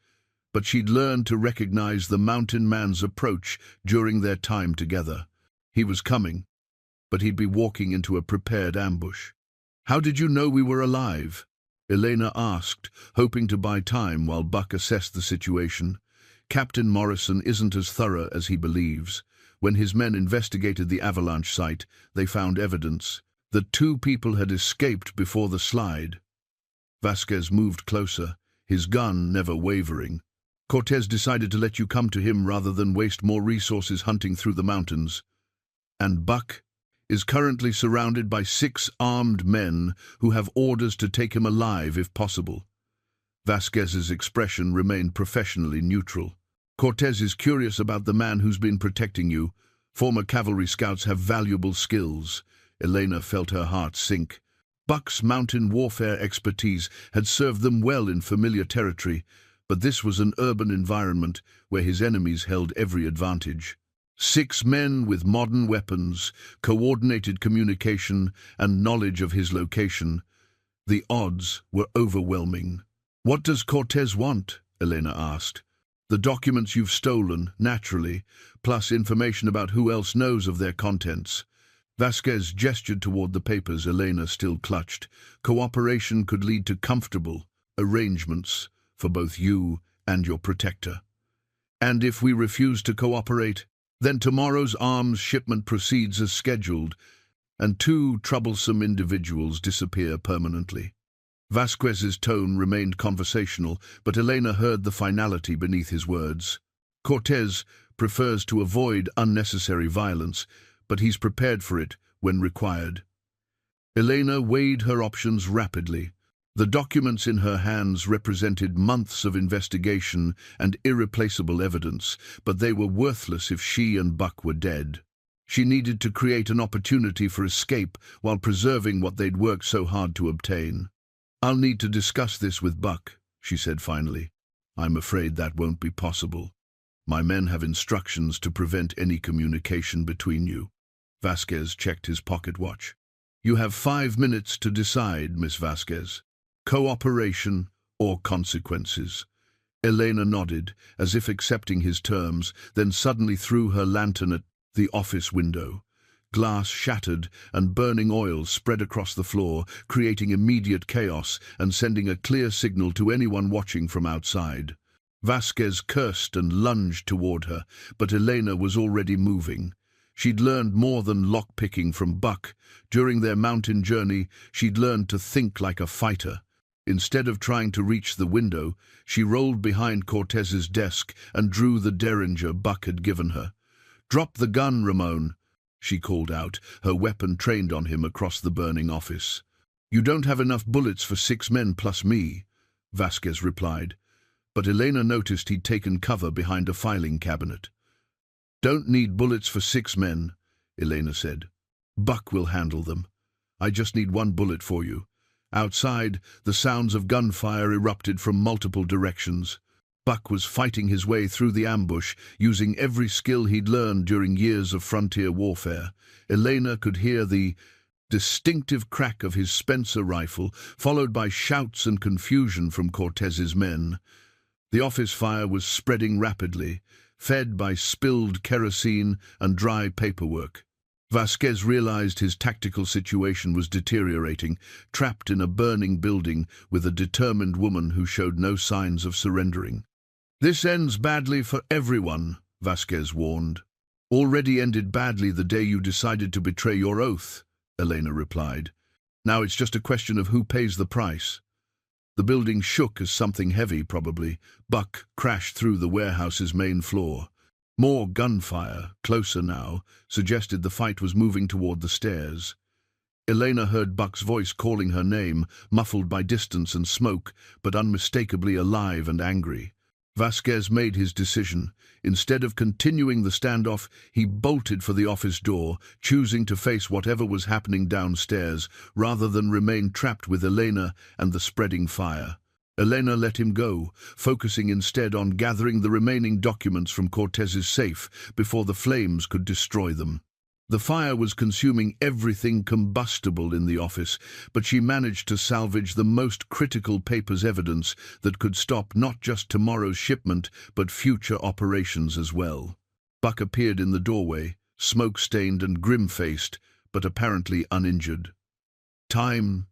but she'd learned to recognize the mountain man's approach during their time together. He was coming, but he'd be walking into a prepared ambush. "How did you know we were alive?" Elena asked, hoping to buy time while Buck assessed the situation. Captain Morrison isn't as thorough as he believes. When his men investigated the avalanche site, they found evidence that 2 people had escaped before the slide. Vasquez moved closer, his gun never wavering. "Cortez decided to let you come to him rather than waste more resources hunting through the mountains. And Buck is currently surrounded by 6 armed men who have orders to take him alive if possible." Vasquez's expression remained professionally neutral. "Cortez is curious about the man who's been protecting you. Former cavalry scouts have valuable skills." Elena felt her heart sink. Buck's mountain warfare expertise had served them well in familiar territory, but this was an urban environment where his enemies held every advantage. 6 men with modern weapons, coordinated communication, and knowledge of his location. The odds were overwhelming. "What does Cortez want?" Elena asked. "The documents you've stolen, naturally, plus information about who else knows of their contents." Vasquez gestured toward the papers Elena still clutched. "Cooperation could lead to comfortable arrangements for both you and your protector. And if we refuse to cooperate, then tomorrow's arms shipment proceeds as scheduled, and 2 troublesome individuals disappear permanently." Vasquez's tone remained conversational, but Elena heard the finality beneath his words. "Cortez prefers to avoid unnecessary violence, but he's prepared for it when required." Elena weighed her options rapidly. The documents in her hands represented months of investigation and irreplaceable evidence, but they were worthless if she and Buck were dead. She needed to create an opportunity for escape while preserving what they'd worked so hard to obtain. "I'll need to discuss this with Buck," she said finally. "I'm afraid that won't be possible. My men have instructions to prevent any communication between you." Vasquez checked his pocket watch. "You have 5 minutes to decide, Miss Vasquez. Cooperation or consequences." Elena nodded, as if accepting his terms, then suddenly threw her lantern at the office window. Glass shattered and burning oil spread across the floor, creating immediate chaos and sending a clear signal to anyone watching from outside. Vasquez cursed and lunged toward her, but Elena was already moving. She'd learned more than lockpicking from Buck. During their mountain journey, she'd learned to think like a fighter. Instead of trying to reach the window, she rolled behind Cortez's desk and drew the derringer Buck had given her. "Drop the gun, Ramon." she called out, her weapon trained on him across the burning office. You don't have enough bullets for 6 men plus me, Vasquez replied, but Elena noticed he'd taken cover behind a filing cabinet. Don't need bullets for 6 men, Elena said. Buck will handle them. I just need 1 bullet for you. Outside, the sounds of gunfire erupted from multiple directions. Buck was fighting his way through the ambush, using every skill he'd learned during years of frontier warfare. Elena could hear the distinctive crack of his Spencer rifle, followed by shouts and confusion from Cortez's men. The office fire was spreading rapidly, fed by spilled kerosene and dry paperwork. Vasquez realized his tactical situation was deteriorating, trapped in a burning building with a determined woman who showed no signs of surrendering. This ends badly for everyone, Vasquez warned. Already ended badly the day you decided to betray your oath, Elena replied. Now it's just a question of who pays the price. The building shook as something heavy, probably. Buck crashed through the warehouse's main floor. More gunfire, closer now, suggested the fight was moving toward the stairs. Elena heard Buck's voice calling her name, muffled by distance and smoke, but unmistakably alive and angry. Vasquez made his decision. Instead of continuing the standoff, he bolted for the office door, choosing to face whatever was happening downstairs, rather than remain trapped with Elena and the spreading fire. Elena let him go, focusing instead on gathering the remaining documents from Cortez's safe before the flames could destroy them. The fire was consuming everything combustible in the office, but she managed to salvage the most critical papers evidence that could stop not just tomorrow's shipment, but future operations as well. Buck appeared in the doorway, smoke-stained and grim-faced, but apparently uninjured. "Time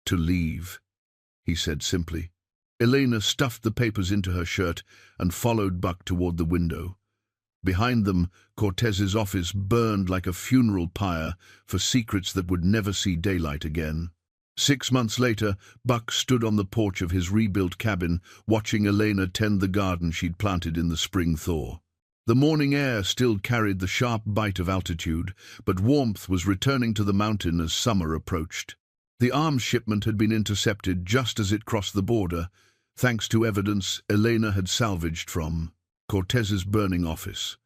to leave," he said simply. Elena stuffed the papers into her shirt and followed Buck toward the window. Behind them, Cortez's office burned like a funeral pyre for secrets that would never see daylight again. 6 months later, Buck stood on the porch of his rebuilt cabin, watching Elena tend the garden she'd planted in the spring thaw. The morning air still carried the sharp bite of altitude, but warmth was returning to the mountain as summer approached. The arms shipment had been intercepted just as it crossed the border, thanks to evidence Elena had salvaged from Cortez's burning office.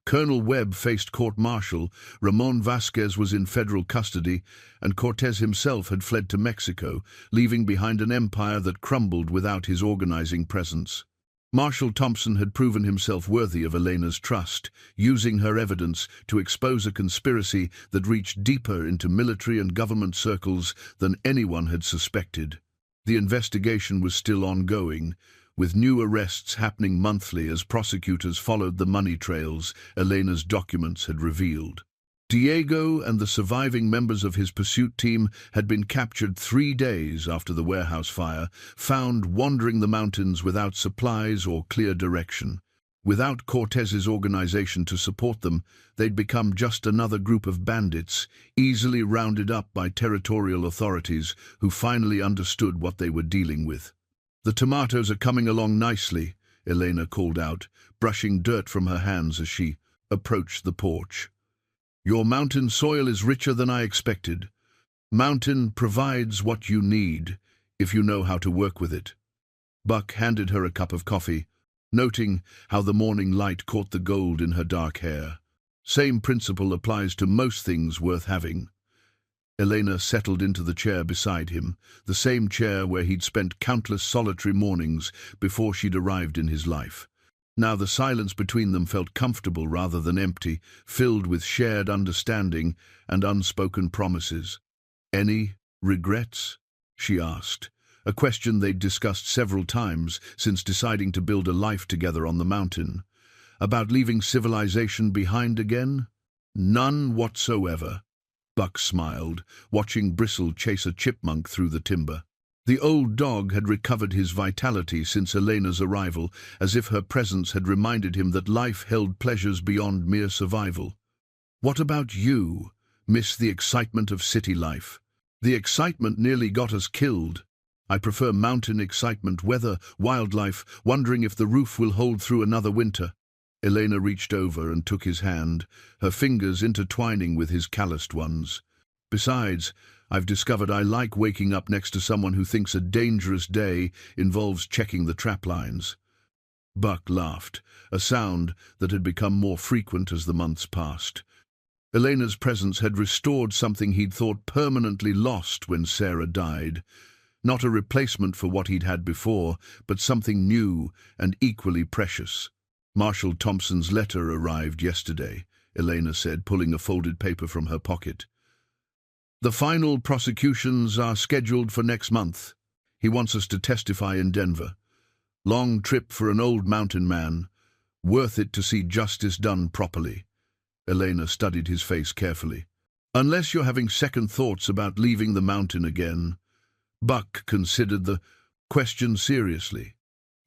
Colonel Webb faced court-martial, Ramon Vasquez was in federal custody, and Cortez himself had fled to Mexico, leaving behind an empire that crumbled without his organizing presence. Marshal Thompson had proven himself worthy of Elena's trust, using her evidence to expose a conspiracy that reached deeper into military and government circles than anyone had suspected. The investigation was still ongoing, with new arrests happening monthly as prosecutors followed the money trails Elena's documents had revealed. Diego and the surviving members of his pursuit team had been captured 3 days after the warehouse fire, found wandering the mountains without supplies or clear direction. Without Cortez's organization to support them, they'd become just another group of bandits, easily rounded up by territorial authorities who finally understood what they were dealing with. "The tomatoes are coming along nicely," Elena called out, brushing dirt from her hands as she approached the porch. "Your mountain soil is richer than I expected. Mountain provides what you need, if you know how to work with it." Buck handed her a cup of coffee, noting how the morning light caught the gold in her dark hair. Same principle applies to most things worth having. Elena settled into the chair beside him, the same chair where he'd spent countless solitary mornings before she'd arrived in his life. Now the silence between them felt comfortable rather than empty, filled with shared understanding and unspoken promises. "Any regrets?" she asked, a question they'd discussed several times since deciding to build a life together on the mountain. "About leaving civilization behind again?" "None whatsoever." Buck smiled, watching Bristle chase a chipmunk through the timber. The old dog had recovered his vitality since Elena's arrival, as if her presence had reminded him that life held pleasures beyond mere survival. "What about you? Miss the excitement of city life?" "The excitement nearly got us killed. I prefer mountain excitement, weather, wildlife, wondering if the roof will hold through another winter." Elena reached over and took his hand, her fingers intertwining with his calloused ones. Besides, I've discovered I like waking up next to someone who thinks a dangerous day involves checking the trap lines. Buck laughed, a sound that had become more frequent as the months passed. Elena's presence had restored something he'd thought permanently lost when Sarah died. Not a replacement for what he'd had before, but something new and equally precious. Marshal Thompson's letter arrived yesterday, Elena said, pulling a folded paper from her pocket. The final prosecutions are scheduled for next month. He wants us to testify in Denver. Long trip for an old mountain man. Worth it to see justice done properly. Elena studied his face carefully. Unless you're having second thoughts about leaving the mountain again. Buck considered the question seriously.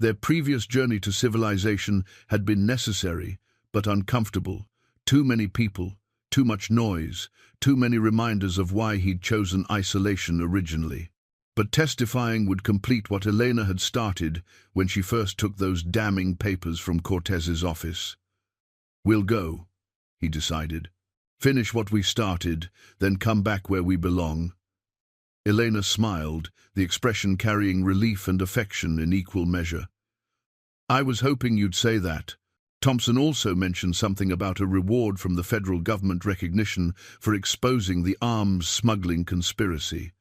Their previous journey to civilization had been necessary, but uncomfortable. Too many people, too much noise, too many reminders of why he'd chosen isolation originally. But testifying would complete what Elena had started when she first took those damning papers from Cortez's office. We'll go, he decided. Finish what we started, then come back where we belong. Elena smiled, the expression carrying relief and affection in equal measure. I was hoping you'd say that. Thompson also mentioned something about a reward from the federal government recognition for exposing the arms smuggling conspiracy.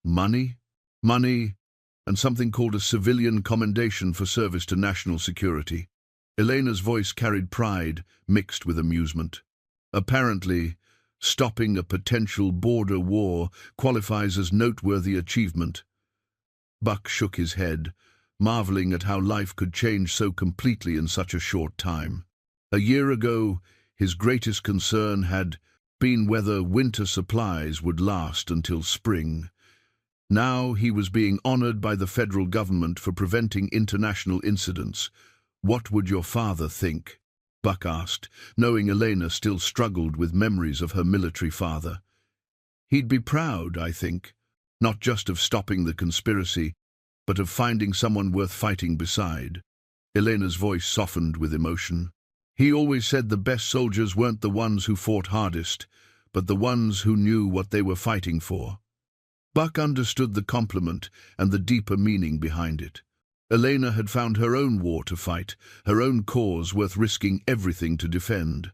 Money? Money, and something called a civilian commendation for service to national security. Elena's voice carried pride, mixed with amusement. Apparently, stopping a potential border war qualifies as noteworthy achievement. Buck shook his head, marveling at how life could change so completely in such a short time. A year ago, his greatest concern had been whether winter supplies would last until spring. Now he was being honored by the federal government for preventing international incidents. What would your father think? Buck asked, knowing Elena still struggled with memories of her military father. He'd be proud, I think, not just of stopping the conspiracy, but of finding someone worth fighting beside. Elena's voice softened with emotion. He always said the best soldiers weren't the ones who fought hardest, but the ones who knew what they were fighting for. Buck understood the compliment and the deeper meaning behind it. Elena had found her own war to fight, her own cause worth risking everything to defend.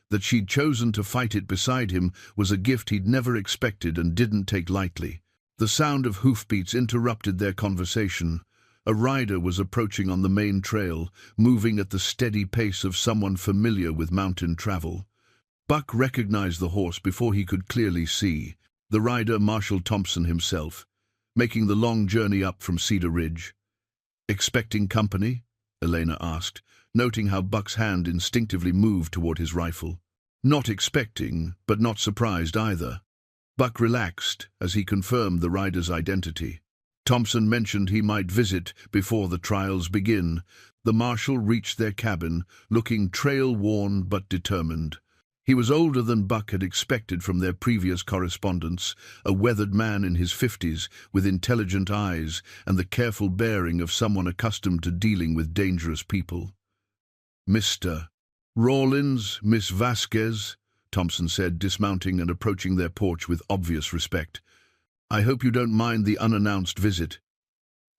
That she'd chosen to fight it beside him was a gift he'd never expected and didn't take lightly. The sound of hoofbeats interrupted their conversation. A rider was approaching on the main trail, moving at the steady pace of someone familiar with mountain travel. Buck recognized the horse before he could clearly see. The rider, Marshal Thompson himself, making the long journey up from Cedar Ridge. Expecting company? Elena asked, noting how Buck's hand instinctively moved toward his rifle. Not expecting, but not surprised either. Buck relaxed as he confirmed the rider's identity. Thompson mentioned he might visit before the trials begin. The marshal reached their cabin, looking trail-worn but determined. He was older than Buck had expected from their previous correspondence, a weathered man in his 50s with intelligent eyes and the careful bearing of someone accustomed to dealing with dangerous people. Mr. Rawlins, Miss Vasquez, Thompson said, dismounting and approaching their porch with obvious respect. I hope you don't mind the unannounced visit.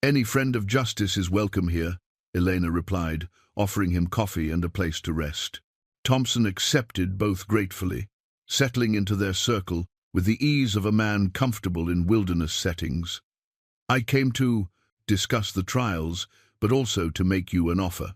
Any friend of justice is welcome here, Elena replied, offering him coffee and a place to rest. Thompson accepted both gratefully, settling into their circle with the ease of a man comfortable in wilderness settings. I came to discuss the trials, but also to make you an offer.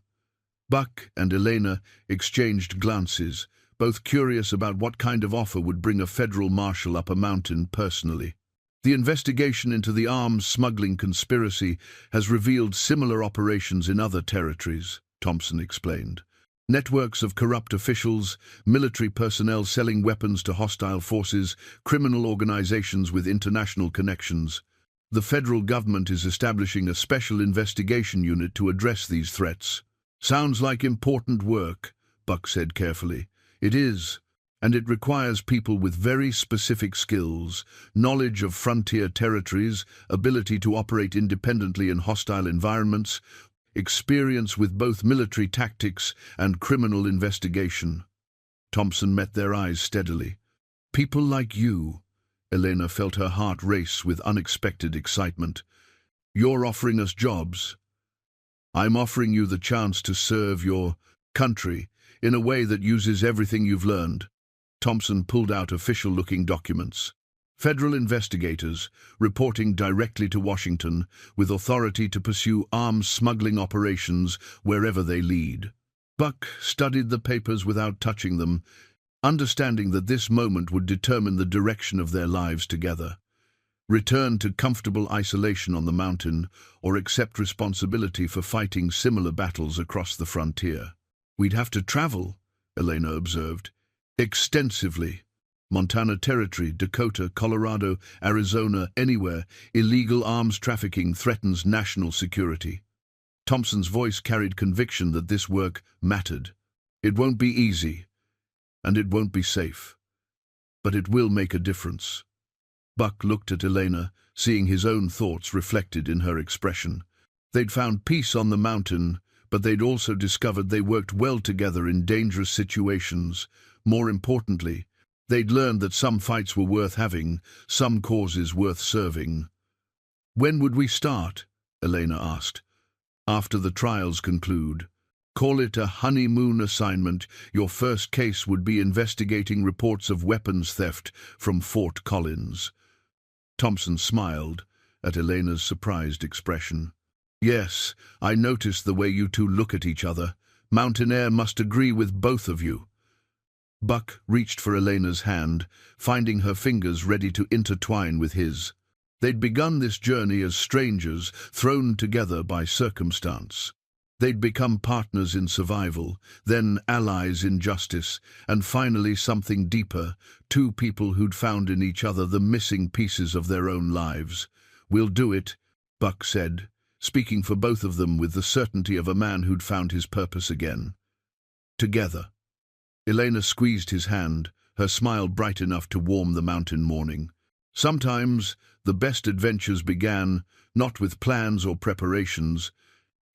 Buck and Elena exchanged glances, both curious about what kind of offer would bring a federal marshal up a mountain personally. The investigation into the arms smuggling conspiracy has revealed similar operations in other territories, Thompson explained. Networks of corrupt officials, military personnel selling weapons to hostile forces, criminal organizations with international connections. The federal government is establishing a special investigation unit to address these threats. Sounds like important work, Buck said carefully. It is, and it requires people with very specific skills, knowledge of frontier territories, ability to operate independently in hostile environments. experience with both military tactics and criminal investigation. Thompson met their eyes steadily. People like you. Elena felt her heart race with unexpected excitement. You're offering us jobs. I'm offering you the chance to serve your country in a way that uses everything you've learned. Thompson pulled out official-looking documents. Federal investigators reporting directly to Washington with authority to pursue arms smuggling operations wherever they lead. Buck studied the papers without touching them, understanding that this moment would determine the direction of their lives together. Return to comfortable isolation on the mountain, or accept responsibility for fighting similar battles across the frontier. We'd have to travel, Elena observed. Extensively. Montana Territory, Dakota, Colorado, Arizona, anywhere, illegal arms trafficking threatens national security. Thompson's voice carried conviction that this work mattered. It won't be easy, and it won't be safe, but it will make a difference. Buck looked at Elena, seeing his own thoughts reflected in her expression. They'd found peace on the mountain, but they'd also discovered they worked well together in dangerous situations. More importantly, they'd learned that some fights were worth having, some causes worth serving. When would we start? Elena asked. After the trials conclude. Call it a honeymoon assignment. Your first case would be investigating reports of weapons theft from Fort Collins. Thompson smiled at Elena's surprised expression. Yes, I noticed the way you two look at each other. Mountain Air must agree with both of you. Buck reached for Elena's hand, finding her fingers ready to intertwine with his. They'd begun this journey as strangers, thrown together by circumstance. They'd become partners in survival, then allies in justice, and finally something deeper, two people who'd found in each other the missing pieces of their own lives. We'll do it, Buck said, speaking for both of them with the certainty of a man who'd found his purpose again. Together. Elena squeezed his hand, her smile bright enough to warm the mountain morning. Sometimes the best adventures began, not with plans or preparations,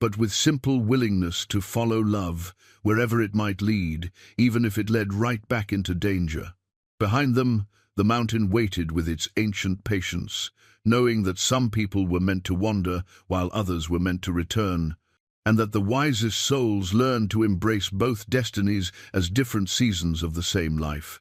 but with simple willingness to follow love, wherever it might lead, even if it led right back into danger. Behind them, the mountain waited with its ancient patience, knowing that some people were meant to wander while others were meant to return, and that the wisest souls learned to embrace both destinies as different seasons of the same life.